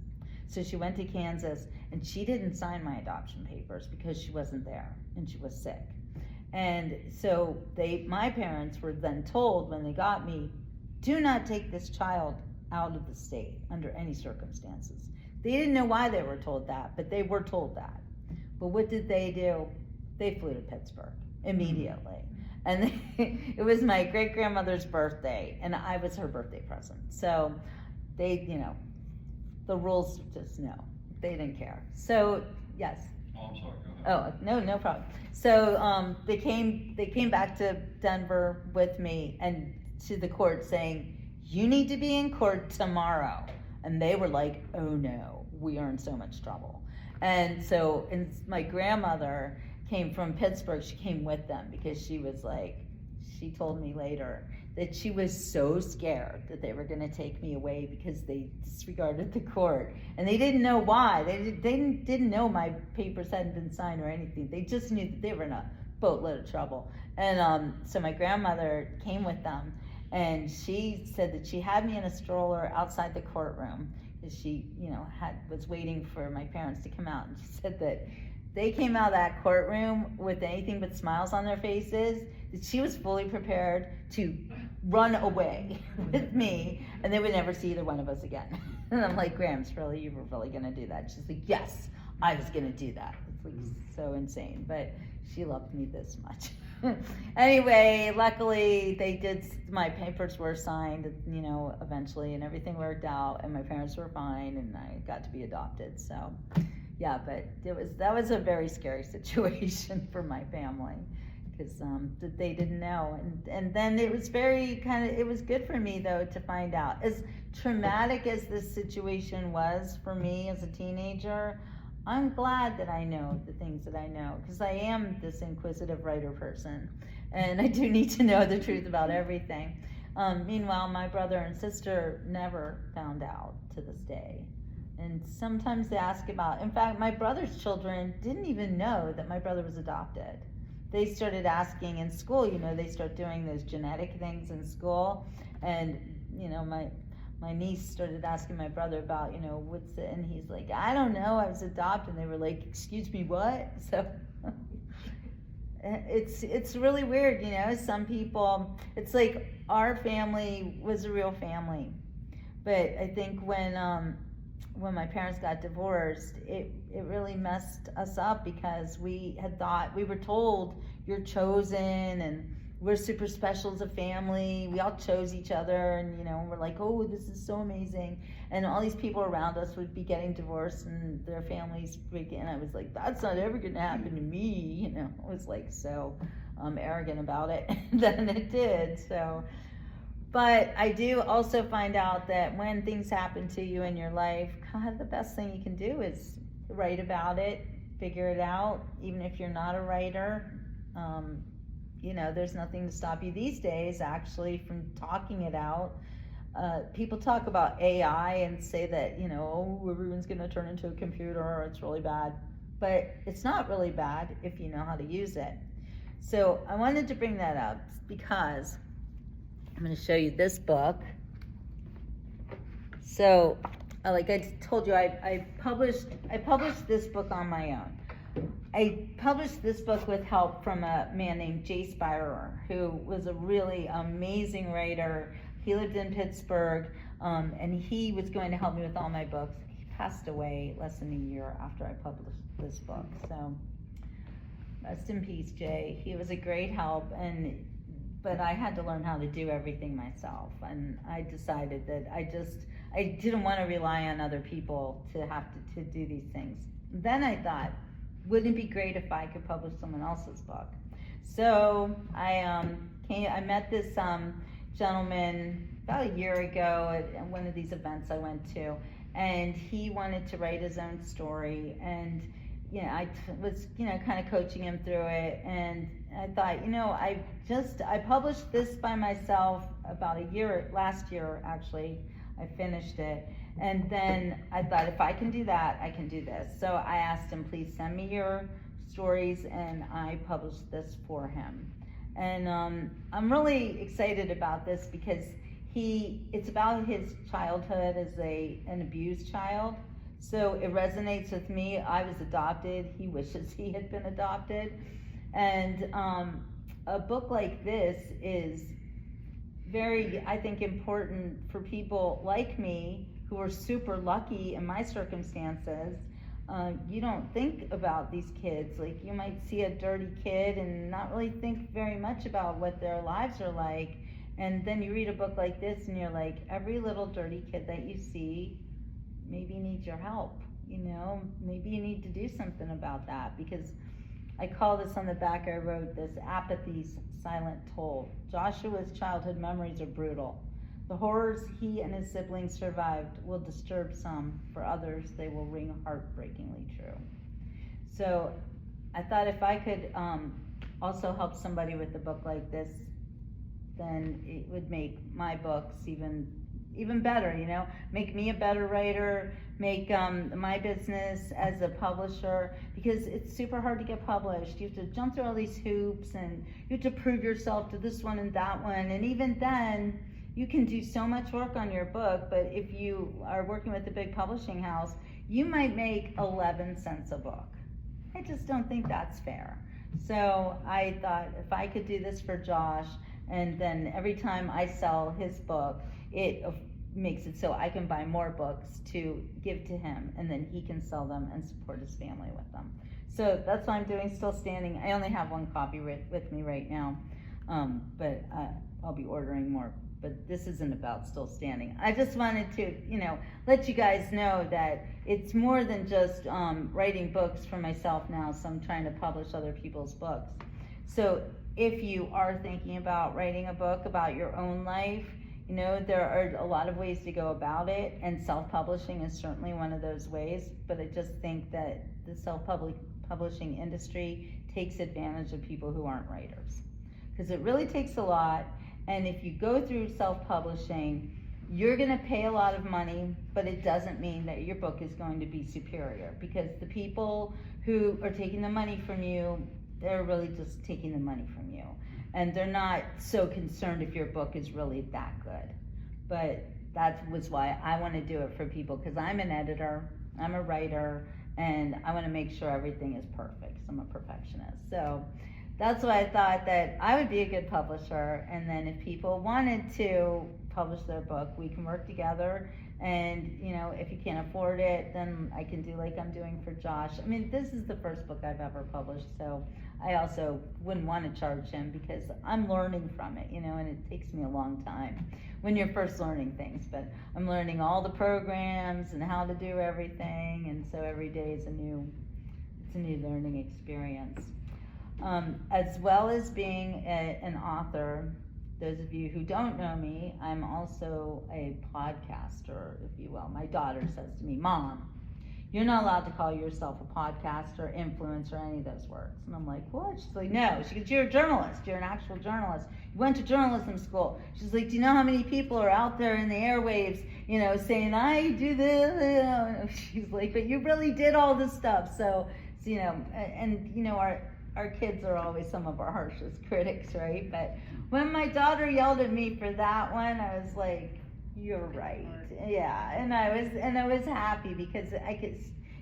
So she went to Kansas and she didn't sign my adoption papers because she wasn't there and she was sick. And so my parents were then told when they got me, do not take this child out of the state under any circumstances. They didn't know why they were told that, but they were told that. But what did they do? They flew to Pittsburgh immediately. And it was my great-grandmother's birthday, and I was her birthday present. So they, the rules just they didn't care. So, yes. Oh, I'm sorry, go ahead. Oh, no problem. So they came back to Denver with me and to the court saying, you need to be in court tomorrow. And they were like, oh no, we are in so much trouble. And so, and my grandmother came from Pittsburgh. She came with them because she was like, she told me later that she was so scared that they were going to take me away because they disregarded the court, and they didn't know why. They didn't know my papers hadn't been signed or anything. They just knew that they were in a boatload of trouble. And so my grandmother came with them, and she said that she had me in a stroller outside the courtroom because she, was waiting for my parents to come out. And she said that they came out of that courtroom with anything but smiles on their faces, that she was fully prepared to run away with me, and they would never see either one of us again. And I'm like, Grams, really? You were really going to do that? She's like, yes, I was going to do that. It's like so insane, but she loved me this much. Anyway, luckily my papers were signed, eventually, and everything worked out, and my parents were fine, and I got to be adopted. So yeah, but that was a very scary situation for my family, because they didn't know, and then it was it was good for me though to find out. As traumatic as this situation was for me as a teenager, I'm glad that I know the things that I know, because I am this inquisitive writer person, and I do need to know the truth about everything. Meanwhile, my brother and sister never found out to this day. And sometimes they ask about, in fact, my brother's children didn't even know that my brother was adopted. They started asking in school, they start doing those genetic things in school, and, my niece started asking my brother about, what's it, and he's like, I don't know, I was adopted. And they were like, excuse me, what? So it's really weird, some people, it's like our family was a real family. But I think when my parents got divorced, it really messed us up, because we were told you're chosen and we're super special as a family. We all chose each other, and we're like, oh, this is so amazing. And all these people around us would be getting divorced and their families and I was like, that's not ever gonna happen to me. I was like so arrogant about it. Then it did. So, but I do also find out that when things happen to you in your life, God, the best thing you can do is write about it, figure it out, even if you're not a writer. There's nothing to stop you these days, actually, from talking it out. People talk about AI and say that, everyone's going to turn into a computer, or it's really bad. But it's not really bad if you know how to use it. So I wanted to bring that up because I'm going to show you this book. So, like I told you, I published this book on my own. I published this book with help from a man named Jay Speirer, who was a really amazing writer. He lived in Pittsburgh, and he was going to help me with all my books. He passed away less than a year after I published this book. So, rest in peace, Jay. He was a great help, but I had to learn how to do everything myself. And I decided that I didn't want to rely on other people to have to do these things. Then I thought, wouldn't it be great if I could publish someone else's book? So I met this gentleman about a year ago at one of these events I went to, and he wanted to write his own story, and I was kind of coaching him through it, and I thought, I published this by myself about last year actually. I finished it. And then I thought, if I can do that, I can do this. So I asked him, please send me your stories, and I published this for him. And I'm really excited about this because it's about his childhood as an abused child. So it resonates with me. I was adopted. He wishes he had been adopted. And a book like this is very, I think, important for people like me who are super lucky in my circumstances. You don't think about these kids. Like, you might see a dirty kid and not really think very much about what their lives are like. And then you read a book like this and you're like, every little dirty kid that you see maybe needs your help. Maybe you need to do something about that, because I call this on the back, I wrote this, apathy's silent toll. Joshua's childhood memories are brutal. The horrors he and his siblings survived will disturb some. For others, they will ring heartbreakingly true. So I thought if I could also help somebody with a book like this, then it would make my books even better, you know, make me a better writer, make my business as a publisher, because it's super hard to get published. You have to jump through all these hoops, and you have to prove yourself to this one and that one, and even then, you can do so much work on your book, but if you are working with a big publishing house, you might make 11 cents a book. I just don't think that's fair. So I thought if I could do this for Josh, and then every time I sell his book, it makes it so I can buy more books to give to him, and then he can sell them and support his family with them. So that's what I'm doing, Still Standing. I only have one copy with me right now, but I'll be ordering more. But this isn't about Still Standing. I just wanted to, you know, let you guys know that it's more than just writing books for myself now, so I'm trying to publish other people's books. So if you are thinking about writing a book about your own life, you know, there are a lot of ways to go about it, and self-publishing is certainly one of those ways, but I just think that the self-publishing industry takes advantage of people who aren't writers. Because it really takes a lot, and if you go through self-publishing, you're gonna pay a lot of money, but it doesn't mean that your book is going to be superior, because the people who are taking the money from you, they're really just taking the money from you. And they're not so concerned if your book is really that good. But that was why I want to do it for people, because I'm an editor, I'm a writer, and I want to make sure everything is perfect. I'm a perfectionist. So that's why I thought that I would be a good publisher, and then if people wanted to publish their book, we can work together. And you know, if you can't afford it, then I can do like I'm doing for Josh. I mean, this is the first book I've ever published, so I also wouldn't want to charge him, because I'm learning from it, you know, and it takes me a long time when you're first learning things, but I'm learning all the programs and how to do everything, and so every day is a new learning experience. As well as being an author, those of you who don't know me, I'm also a podcaster, if you will. My daughter says to me, "Mom, you're not allowed to call yourself a podcaster, influencer, any of those words." And I'm like, "What?" She's like, "No." She goes, "You're a journalist. You're an actual journalist. You went to journalism school." She's like, "Do you know how many people are out there in the airwaves, you know, saying, I do this?" You know? She's like, "But you really did all this stuff." So you know, and you know, our kids are always some of our harshest critics, right? But when my daughter yelled at me for that one, I was like, "You're right." Yeah, and I was happy, because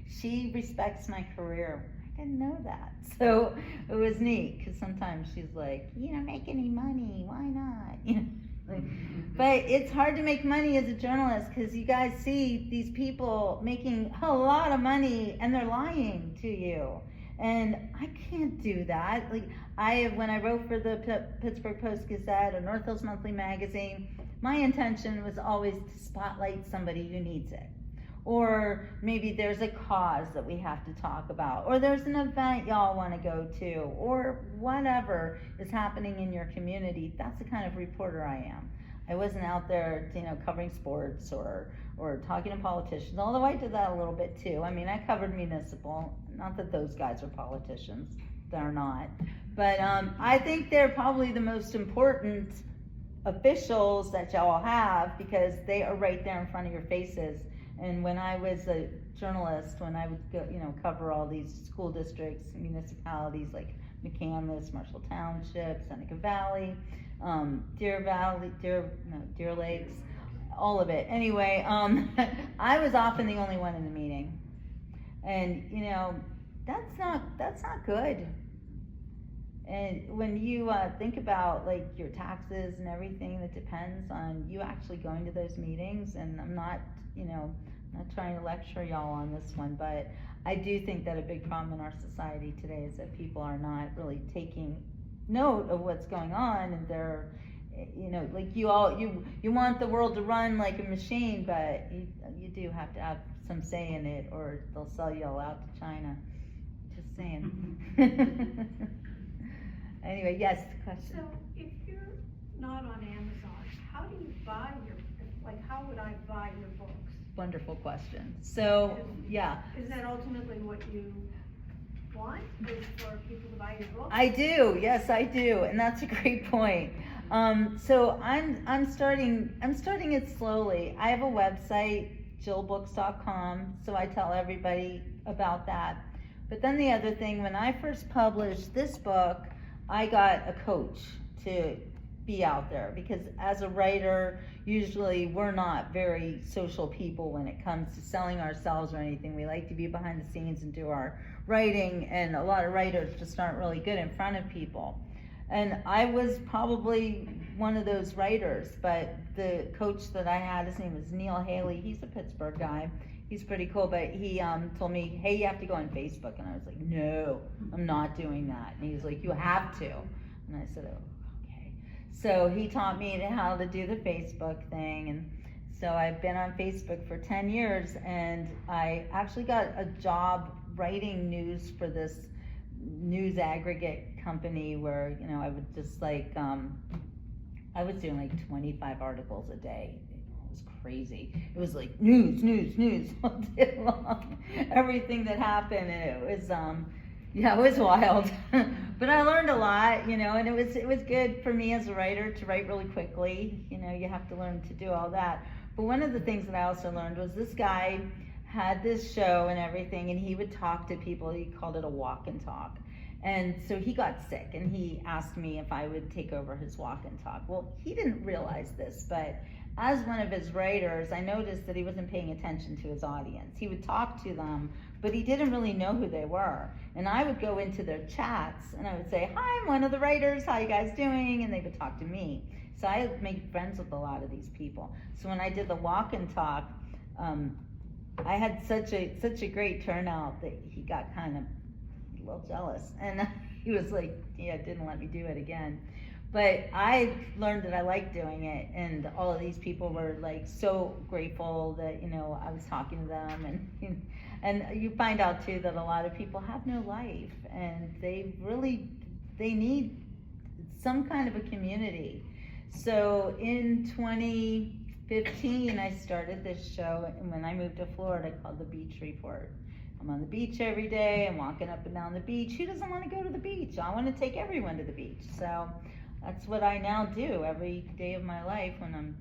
she respects my career. I didn't know that. So it was neat, because sometimes she's like, "You don't make any money, why not?" You know? But it's hard to make money as a journalist, because you guys see these people making a lot of money and they're lying to you. And I can't do that. Like when I wrote for the Pittsburgh Post-Gazette or North Hills Monthly Magazine, my intention was always to spotlight somebody who needs it. Or maybe there's a cause that we have to talk about, or there's an event y'all want to go to, or whatever is happening in your community. That's the kind of reporter I am. I wasn't out there, you know, covering sports or talking to politicians, although I did that a little bit too. I mean, I covered municipal, not that those guys are politicians, they're not. But I think they're probably the most important officials that y'all have, because they are right there in front of your faces. And when I was a journalist, when I would go, you know, cover all these school districts, municipalities like McCandless, Marshall Township, Seneca Valley, Deer Lakes, all of it. Anyway, I was often the only one in the meeting, and you know, that's not good. And when you think about like your taxes and everything that depends on you actually going to those meetings, and I'm not, you know, not trying to lecture y'all on this one, but I do think that a big problem in our society today is that people are not really taking note of what's going on, and they're, you know, like you want the world to run like a machine, but you do have to have some say in it, or they'll sell you all out to China. Just saying. Anyway, yes, question. So if you're not on Amazon, how do you buy how would I buy your books? Wonderful question. So, yeah. Is that ultimately what you want, is for people to buy your books? I do, yes, I do, and that's a great point. So I'm starting it slowly. I have a website, jillbooks.com, so I tell everybody about that. But then the other thing, when I first published this book, I got a coach to be out there, because as a writer, usually we're not very social people when it comes to selling ourselves or anything. We like to be behind the scenes and do our writing, and a lot of writers just aren't really good in front of people. And I was probably one of those writers, but the coach that I had, his name is Neil Haley. He's a Pittsburgh guy. He's pretty cool, but he told me, hey, you have to go on Facebook. And I was like, no, I'm not doing that. And he was like, you have to. And I said, oh, okay. So he taught me how to do the Facebook thing. And so I've been on Facebook for 10 years, and I actually got a job writing news for this news aggregate company where, you know, I would just like, I was doing like 25 articles a day. It was crazy. It was like news all day long. Everything that happened, and it was, yeah, it was wild. But I learned a lot, you know, and it was good for me as a writer to write really quickly. You know, you have to learn to do all that. But one of the things that I also learned was this guy had this show and everything, and he would talk to people. He called it a walk and talk. And so he got sick, and he asked me if I would take over his walk and talk. Well, he didn't realize this, but as one of his writers, I noticed that he wasn't paying attention to his audience. He would talk to them, but he didn't really know who they were. And I would go into their chats, and I would say, hi, I'm one of the writers, how you guys doing? And they would talk to me. So I made friends with a lot of these people. So when I did the walk and talk, I had such a great turnout that he got kind of a little jealous, and he was like, yeah, didn't let me do it again. But I learned that I liked doing it, and all of these people were like so grateful that, you know, I was talking to them, and you find out too that a lot of people have no life, and they need some kind of a community. So in 2015, I started this show, and when I moved to Florida, called The Beach Report. I'm on the beach every day. I'm walking up and down the beach. Who doesn't want to go to the beach? I want to take everyone to the beach. So that's what I now do every day of my life when I'm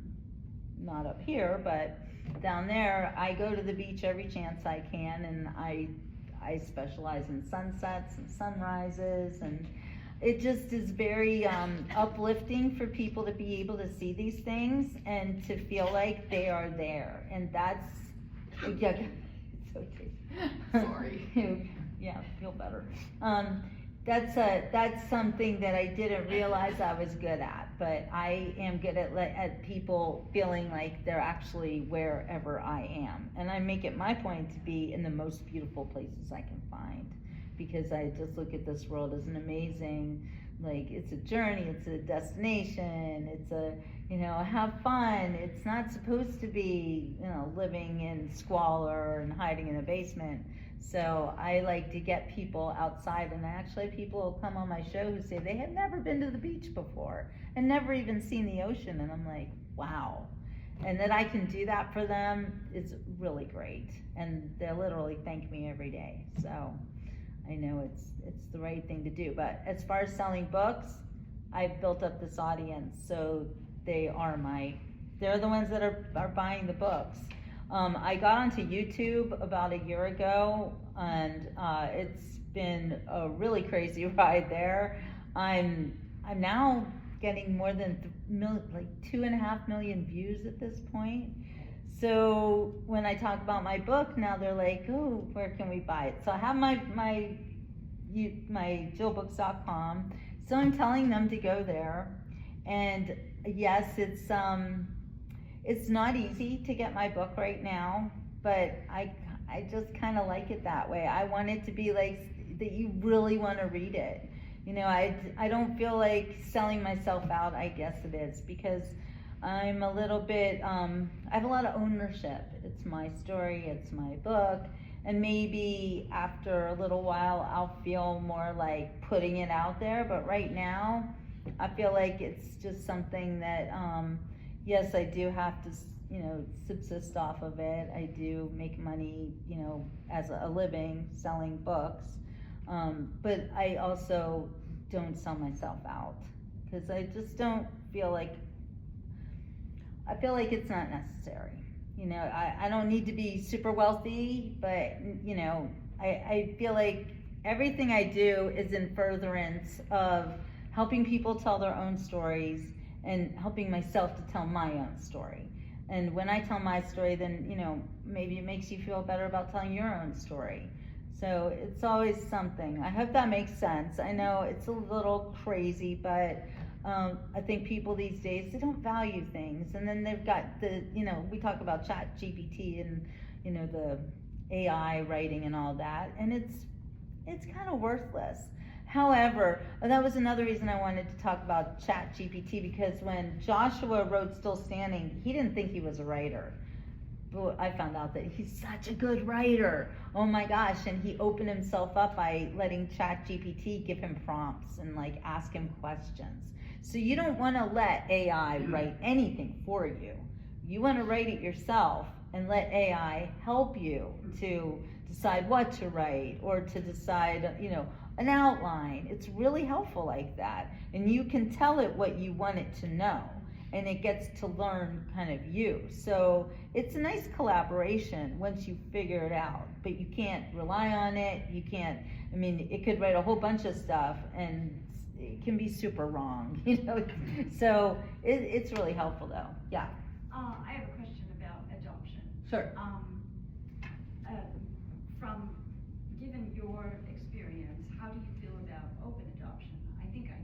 not up here, but down there. I go to the beach every chance I can, and I specialize in sunsets and sunrises, and it just is very uplifting for people to be able to see these things and to feel like they are there. And that's, yeah, it's okay. Sorry. Yeah, feel better. That's something that I didn't realize I was good at, but I am good at people feeling like they're actually wherever I am. And I make it my point to be in the most beautiful places I can find, because I just look at this world as an amazing, like, it's a journey, it's a destination, it's a, you know, have fun. It's not supposed to be, you know, living in squalor and hiding in a basement. So I like to get people outside, and actually people will come on my show who say they have never been to the beach before and never even seen the ocean, and I'm like, wow. And that I can do that for them is really great, and they literally thank me every day. So I know it's the right thing to do. But as far as selling books, I've built up this audience, so they're the ones that are buying the books. I got onto YouTube about a year ago, and it's been a really crazy ride there. I'm now getting more than 2.5 million views at this point. So when I talk about my book now, they're like, oh, where can we buy it? So I have my jillbooks.com. So I'm telling them to go there. And yes, it's not easy to get my book right now, but I just kind of like it that way. I want it to be like that you really want to read it. You know, I don't feel like selling myself out, I guess it is, because I'm a little bit, I have a lot of ownership. It's my story, it's my book, and maybe after a little while I'll feel more like putting it out there, but right now I feel like it's just something that, yes, I do have to, subsist off of it. I do make money, as a living selling books. But I also don't sell myself out because I just don't feel like, I feel like it's not necessary. I don't need to be super wealthy, but, I feel like everything I do is in furtherance of helping people tell their own stories and helping myself to tell my own story. And when I tell my story, then, maybe it makes you feel better about telling your own story. So it's always something. I hope that makes sense. I know it's a little crazy, but I think people these days, they don't value things. And then they've got the, we talk about Chat GPT and, the AI writing and all that, and it's kind of worthless. However, that was another reason I wanted to talk about Chat GPT, because when Joshua wrote Still Standing, he didn't think he was a writer. But I found out that he's such a good writer. Oh my gosh, and he opened himself up by letting Chat GPT give him prompts and like ask him questions. So you don't want to let AI write anything for you. You want to write it yourself and let AI help you to decide what to write or to decide, an outline. It's really helpful like that. And you can tell it what you want it to know, and it gets to learn kind of you. So it's a nice collaboration once you figure it out, but you can't rely on it. You can't, it could write a whole bunch of stuff and it can be super wrong, So it's really helpful though. Yeah. I have a question about adoption. Sure. From, given your experience, how do you feel about open adoption? I think I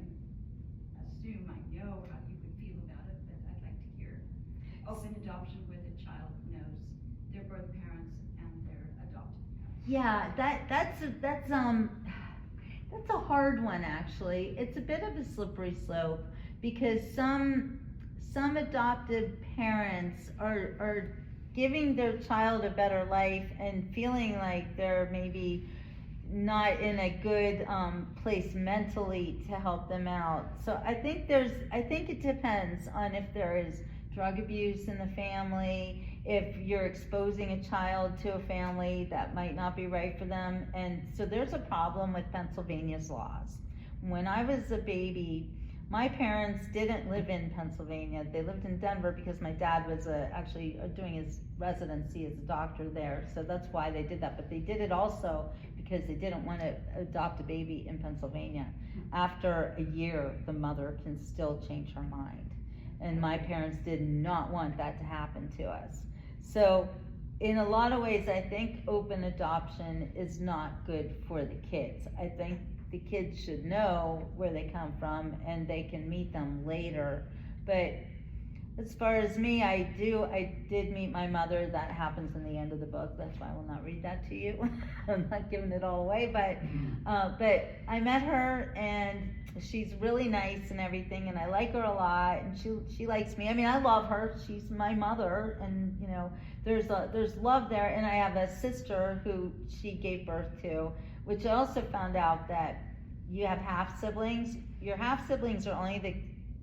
assume I know how you would feel about it, but I'd like to hear open adoption where the child knows their birth parents and their adopted parents. Yeah, that's a hard one actually. It's a bit of a slippery slope because some adopted parents are giving their child a better life and feeling like they're maybe not in a good place mentally to help them out. So I think it depends on if there is drug abuse in the family, if you're exposing a child to a family that might not be right for them. And so there's a problem with Pennsylvania's laws. When I was a baby, my parents didn't live in Pennsylvania. They lived in Denver because my dad was actually doing his residency as a doctor there. So that's why they did that. But they did it also because they didn't want to adopt a baby in Pennsylvania. After a year, the mother can still change her mind. And my parents did not want that to happen to us. So in a lot of ways, I think open adoption is not good for the kids. I think the kids should know where they come from and they can meet them later. But as far as me, I did meet my mother. That happens in the end of the book. That's why I will not read that to you. I'm not giving it all away, but I met her and she's really nice and everything, and I like her a lot, and she likes me. I love her. She's my mother, and there's love there. And I have a sister who she gave birth to, which I also found out that you have half siblings. Your half siblings are only the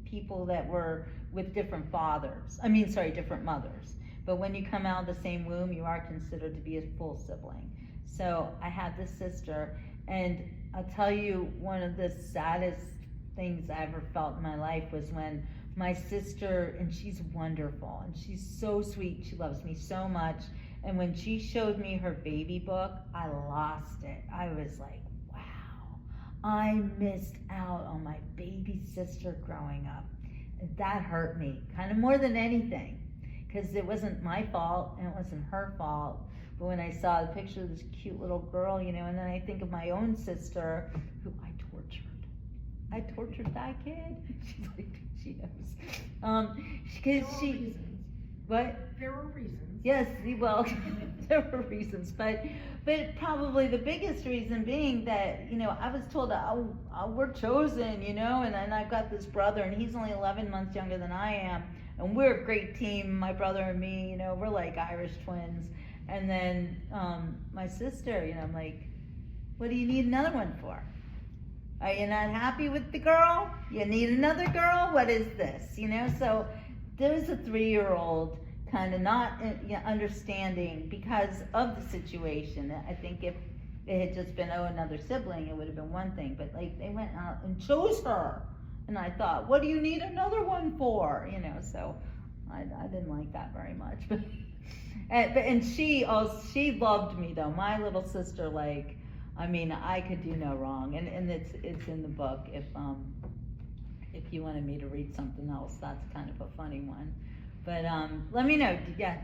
people that were with different different mothers. But when you come out of the same womb, you are considered to be a full sibling. So I had this sister, and I'll tell you, one of the saddest things I ever felt in my life was when my sister, and she's wonderful, and she's so sweet, she loves me so much, and when she showed me her baby book, I lost it. I was like, wow, I missed out on my baby sister growing up. And that hurt me, kind of more than anything, because it wasn't my fault, and it wasn't her fault. But when I saw the picture of this cute little girl, and then I think of my own sister, who I tortured that kid. She's like, she knows. Because she, what? There were reasons. Yes, well, there were reasons, but probably the biggest reason being that, I was told, we're chosen, and then I've got this brother, and he's only 11 months younger than I am, and we're a great team, my brother and me, we're like Irish twins. And then my sister, I'm like, what do you need another one for? Are you not happy with the girl? You need another girl? What is this? You know, so there's a 3-year-old kind of not understanding because of the situation. I think if it had just been, oh, another sibling, it would have been one thing, but like they went out and chose her. And I thought, what do you need another one for? You know, so I didn't like that very much. But and she loved me though. My little sister, like, I mean, I could do no wrong. And it's in the book. If you wanted me to read something else, that's kind of a funny one. But let me know. Yeah.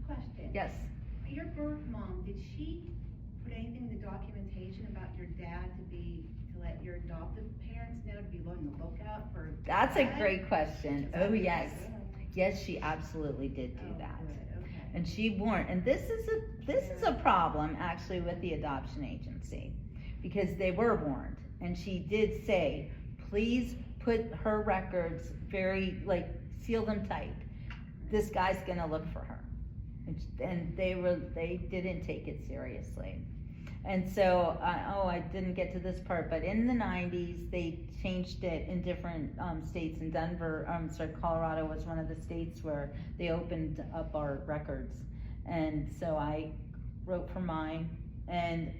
Question. Yes. Your birth mom, did she put anything in the documentation about your dad to let your adoptive parents know to be on the lookout for? That's a dad? great question. Is that Oh what yes. she did? Yes, she absolutely did do Oh, that. good, okay. And she warned, and this is a problem actually with the adoption agency, because they were warned, and she did say, please put her records seal them tight. This guy's gonna look for her, and they didn't take it seriously. And so, I didn't get to this part, but in the 90s, they changed it in different states. In Denver, Colorado was one of the states where they opened up our records. And so I wrote for mine, and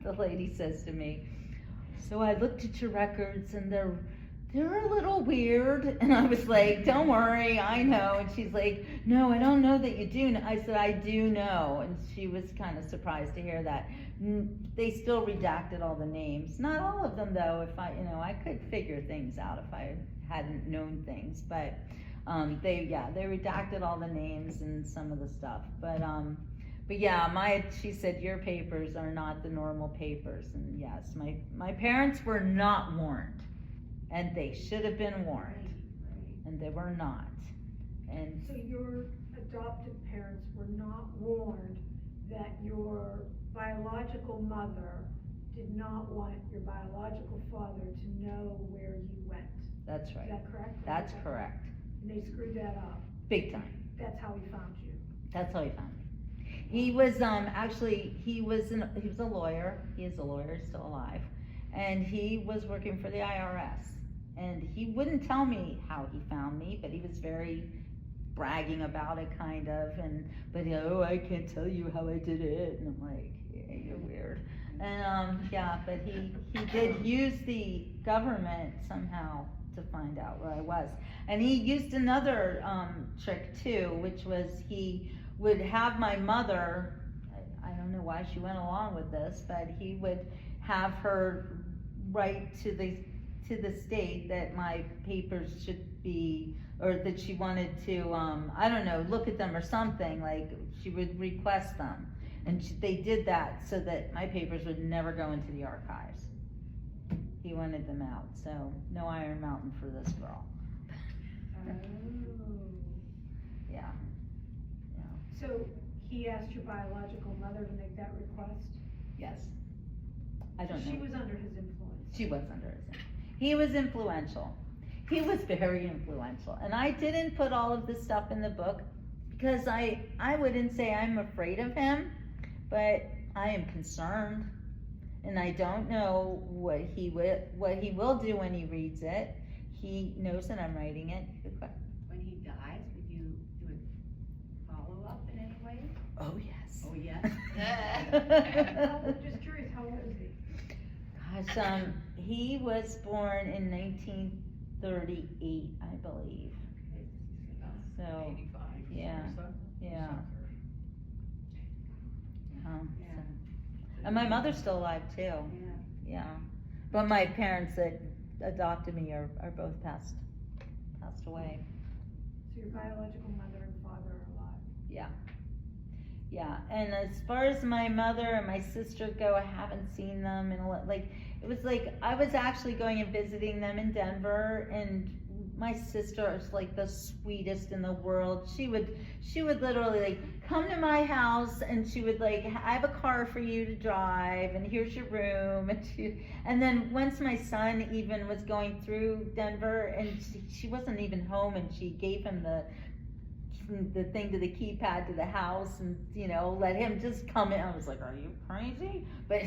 the lady says to me, so I looked at your records, and they're a little weird. And I was like, don't worry, I know. And she's like, no, I don't know that you do. I said, I do know. And she was kind of surprised to hear that. They still redacted all the names. Not all of them though. If I could figure things out if I hadn't known things. But they redacted all the names and some of the stuff. But yeah, she said your papers are not the normal papers. And yes, my parents were not warned. And they should have been warned, and they were not. And so your adoptive parents were not warned that your biological mother did not want your biological father to know where you went. That's right. Is that correct? That's correct. And they screwed that up. Big time. That's how he found you. That's how he found me. He was he was a lawyer. He is a lawyer, still alive, and he was working for the IRS. And he wouldn't tell me how he found me, but he was very bragging about it, kind of. But I can't tell you how I did it. And I'm like, yeah, you're weird. And but he did use the government somehow to find out where I was. And he used another trick too, which was he would have my mother. I don't know why she went along with this, but he would have her write to the state that my papers should be, or that she wanted to, look at them or something, like she would request them. And they did that so that my papers would never go into the archives. He wanted them out, so no Iron Mountain for this girl. Yeah. So he asked your biological mother to make that request? Yes. I don't know. She was under his influence. She was under his influence. He was influential. He was very influential. And I didn't put all of this stuff in the book because I wouldn't say I'm afraid of him, but I am concerned. And I don't know what he will do when he reads it. He knows that I'm writing it. Good question. When he dies, would you do a follow-up in any way? Oh, yes. Oh, yes. Just curious, how old is he? Gosh, he was born in 1938, I believe. So, 85. yeah. Yeah. And my mother's still alive too. Yeah. Yeah. But my parents that adopted me are both passed away. So your biological mother and father are alive? Yeah. Yeah. And as far as my mother and my sister go, I haven't seen them in it was like I was actually going and visiting them in Denver, and my sister is like the sweetest in the world. She would literally come to my house, and she would I have a car for you to drive, and here's your room. And then once my son even was going through Denver, and she wasn't even home, and she gave him the the thing to the keypad to the house, and let him just come in. I was like, are you crazy? But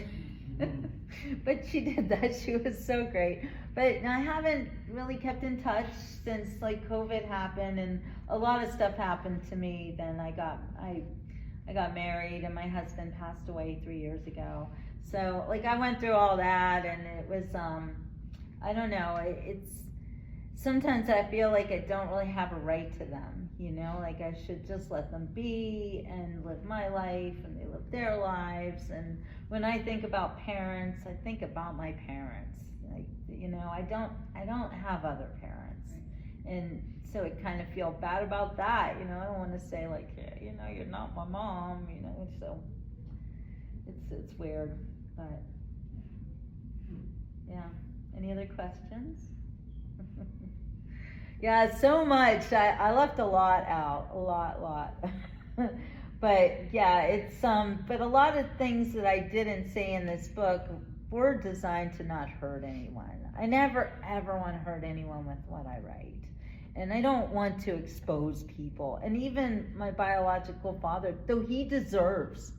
but she did that. She was so great. But I haven't really kept in touch since like COVID happened, and a lot of stuff happened to me. Then I got married, and my husband passed away 3 years ago. So like I went through all that, and it was I don't know. It's sometimes I feel like I don't really have a right to them. Like I should just let them be and live my life, and they live their lives. And when I think about parents, I think about my parents. Like I don't have other parents, and so I kind of feel bad about that. I don't want to say like, yeah, you're not my mom. So it's weird, but yeah. Any other questions? Yeah, so much. I left a lot out, a lot. But yeah, it's but a lot of things that I didn't say in this book were designed to not hurt anyone. I never ever want to hurt anyone with what I write. And I don't want to expose people. And even my biological father, though he deserves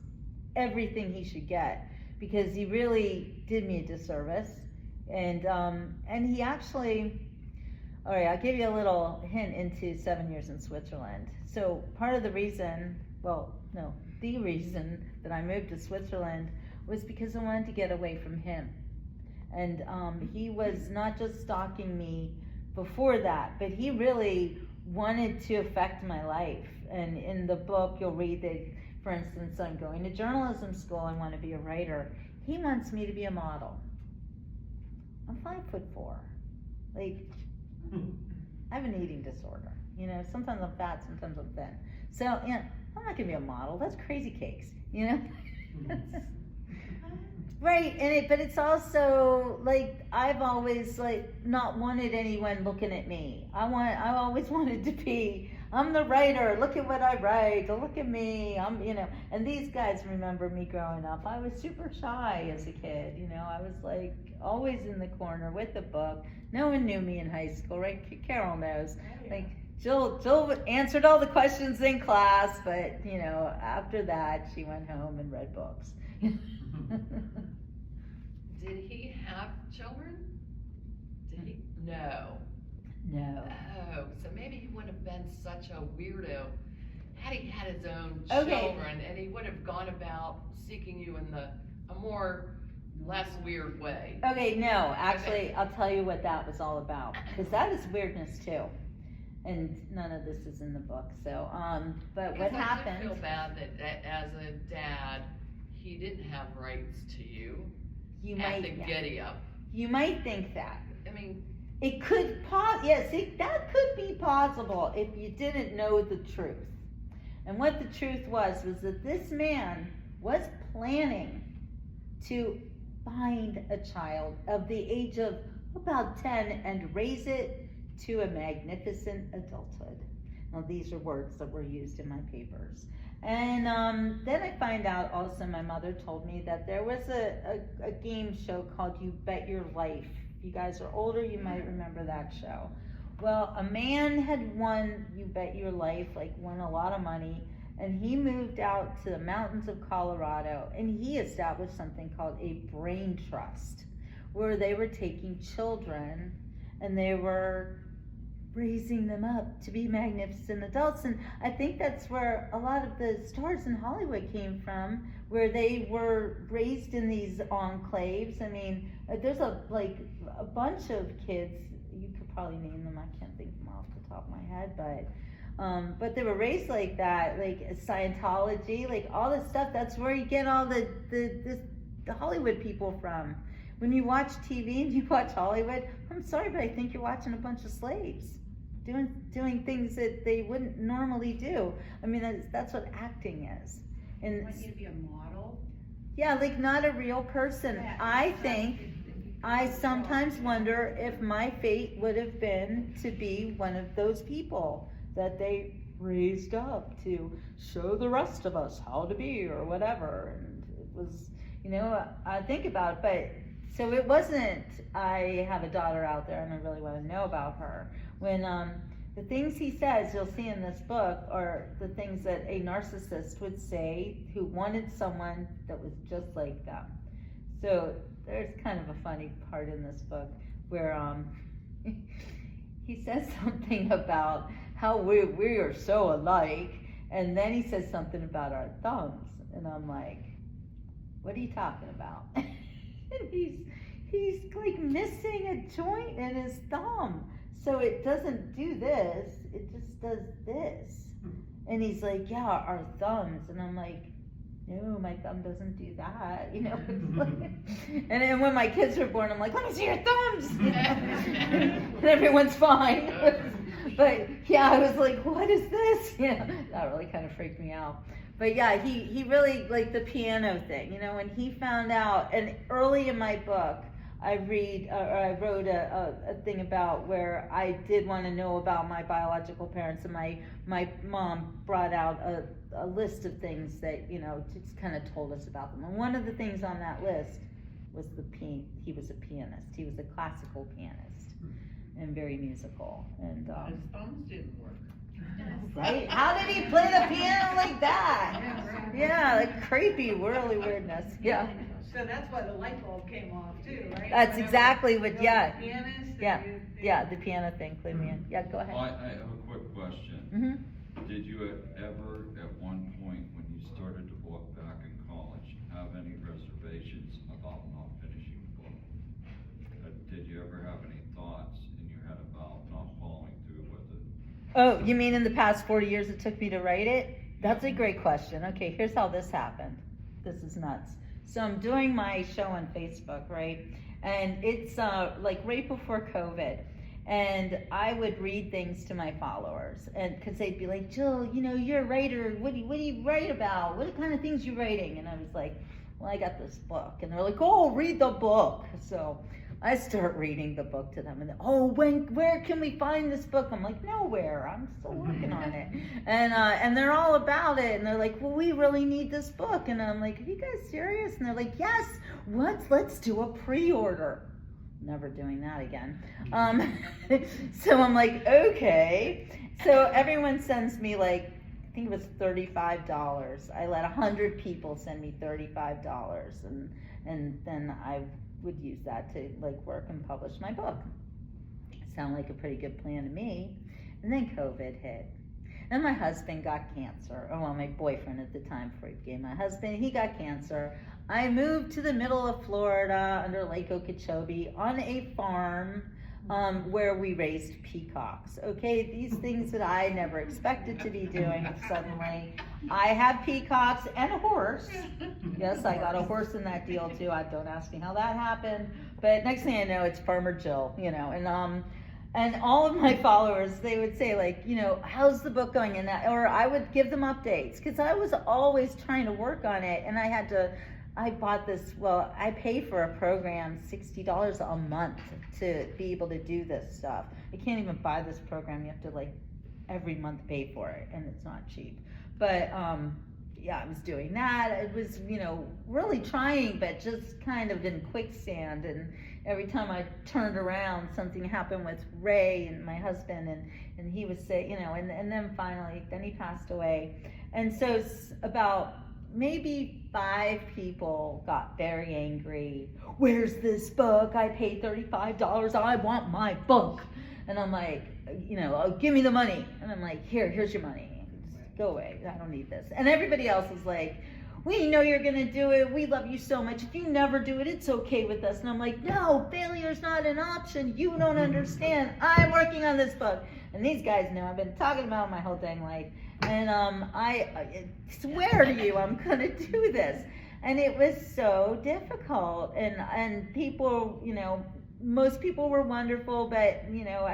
everything he should get, because he really did me a disservice. And he actually, all right, I'll give you a little hint into 7 years in Switzerland. So part of the reason, the reason that I moved to Switzerland was because I wanted to get away from him. And he was not just stalking me before that, but he really wanted to affect my life. And in the book, you'll read that, for instance, I'm going to journalism school, I want to be a writer. He wants me to be a model. I'm 5'4". Like, I have an eating disorder. Sometimes I'm fat, sometimes I'm thin. So, I'm not gonna be a model. That's crazy cakes, Right, but it's also like I've always like not wanted anyone looking at me. I always wanted to be. I'm the writer. Look at what I write. Look at me. And these guys remember me growing up. I was super shy as a kid. I was like always in the corner with a book. No one knew me in high school, right? Carol knows. Like Jill answered all the questions in class, but after that she went home and read books. Did he have children? Did he? No. No. Oh, so maybe he wouldn't have been such a weirdo had he had his own Okay. children, and he would have gone about seeking you in a more less weird way. Okay, no, actually, I'll tell you what that was all about, because that is weirdness too, and none of this is in the book. So, but what Because I happened? did feel bad that as a dad, he didn't have rights to you You at might, the giddy up. you might think that. I mean, It could that could be possible if you didn't know the truth. And what the truth was that this man was planning to find a child of the age of about 10 and raise it to a magnificent adulthood. Now these are words that were used in my papers. And then I find out also, my mother told me that there was a game show called You Bet Your Life. If you guys are older, you might remember that show. Well, a man had won You Bet Your Life, like won a lot of money, and he moved out to the mountains of Colorado, and he established something called a brain trust, where they were taking children and they were raising them up to be magnificent adults. And I think that's where a lot of the stars in Hollywood came from, where they were raised in these enclaves. I mean, there's a bunch of kids, you could probably name them, I can't think of them off the top of my head, but they were raised like that, like Scientology, like all this stuff. That's where you get all the Hollywood people from. When you watch TV and you watch Hollywood, I'm sorry, but I think you're watching a bunch of slaves doing things that they wouldn't normally do. I mean, that's what acting is. And Want you to be a model? yeah, like not a real person. Yeah, I sometimes wonder if my fate would have been to be one of those people that they raised up to show the rest of us how to be or whatever. And it was, I think about it, but so it wasn't, I have a daughter out there and I really want to know about her. When The things he says, you'll see in this book, are the things that a narcissist would say who wanted someone that was just like them. So there's kind of a funny part in this book where he says something about how we are so alike, and then he says something about our thumbs, and I'm like, what are you talking about? And he's like missing a joint in his thumb. So it doesn't do this, it just does this. And he's like, yeah, our thumbs. And I'm like, no, my thumb doesn't do that, you know. It's like, and then when my kids were born, I'm like, let me see your thumbs, you know? And everyone's fine. But yeah, I was like, what is this? You know, that really kind of freaked me out. But yeah, he really, like the piano thing, you know, when he found out, and early in my book, I wrote a thing about where I did want to know about my biological parents, and my mom brought out a list of things that, you know, just kind of told us about them. And one of the things on that list was he was a pianist. He was a classical pianist and very musical. And His thumbs didn't work. right? How did he play the piano like that? Yeah, like creepy, whirly weirdness. Yeah. So that's why the light bulb came off too, right? That's Whenever exactly what, you go to yeah. the pianist and Yeah, you- yeah, the piano thing, clued me in. Yeah, go ahead. I have a quick question. Mm-hmm. Did you ever, at one point, when you started to walk back in college, have any reservations about not finishing the book? Did you ever have any thoughts in your head about not following through with it? Oh, you mean in the past 40 years it took me to write it? That's a great question. Okay, here's how this happened. This is nuts. So I'm doing my show on Facebook, right? And it's like right before COVID. And I would read things to my followers, and because they'd be like, Jill, you know, you're a writer. What do you write about? What kind of things you writing? And I was like, well, I got this book. And they're like, oh, read the book. So I start reading the book to them, and where can we find this book? I'm like, nowhere. I'm still working on it. And they're all about it, and they're like, well, we really need this book. And I'm like, are you guys serious? And they're like, yes. Let's do a pre-order. Never doing that again. So I'm like, okay. So everyone sends me like, I think it was $35. I let 100 people send me $35, and then I would use that to like work and publish my book. Sound like a pretty good plan to me. And then COVID hit. And my husband got cancer. Oh, well, my boyfriend at the time before he became my husband, he got cancer. I moved to the middle of Florida under Lake Okeechobee on a farm where we raised peacocks. Okay, these things that I never expected to be doing, suddenly I have peacocks and a horse. Yes, I got a horse in that deal too. Don't ask me how that happened. But next thing I know, it's Farmer Jill, you know, and all of my followers, they would say like, you know, how's the book going? Or I would give them updates because I was always trying to work on it, and I bought this, well, I pay for a program $60 a month to be able to do this stuff. I can't even buy this program. You have to like every month pay for it, and it's not cheap. But yeah, I was doing that. It was, you know, really trying, but just kind of in quicksand. And every time I turned around, something happened with Ray and my husband, and he was say, you know, and then finally, then he passed away. And so about maybe 5 people got very angry. Where's this book? I paid $35. I want my book. And I'm like, you know, oh, give me the money. And I'm like, here's your money. Just go away. I don't need this. And everybody else is like, we know you're going to do it. We love you so much. If you never do it, it's okay with us. And I'm like, no, failure's not an option. You don't understand. I'm working on this book. And these guys know I've been talking about it my whole dang life. And I swear to you, I'm going to do this. And it was so difficult. And people, you know, most people were wonderful, but, you know,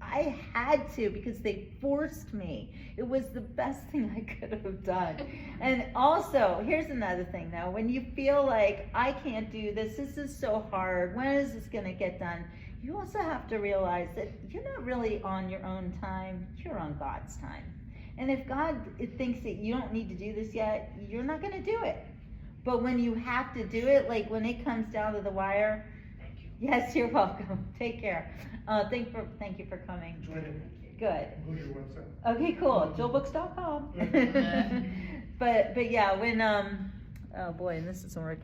I had to because they forced me. It was the best thing I could have done. And also, here's another thing though, when you feel like I can't do this is so hard, when is this gonna get done? You also have to realize that you're not really on your own time, you're on God's time. And if God thinks that you don't need to do this yet, you're not gonna do it. But when you have to do it, like when it comes down to the wire, yes, you're welcome. Take care. Thank you for coming. Enjoyed it. good. Go to your website. Okay, cool, jillbooks.com. But yeah, when, oh boy, and this isn't working.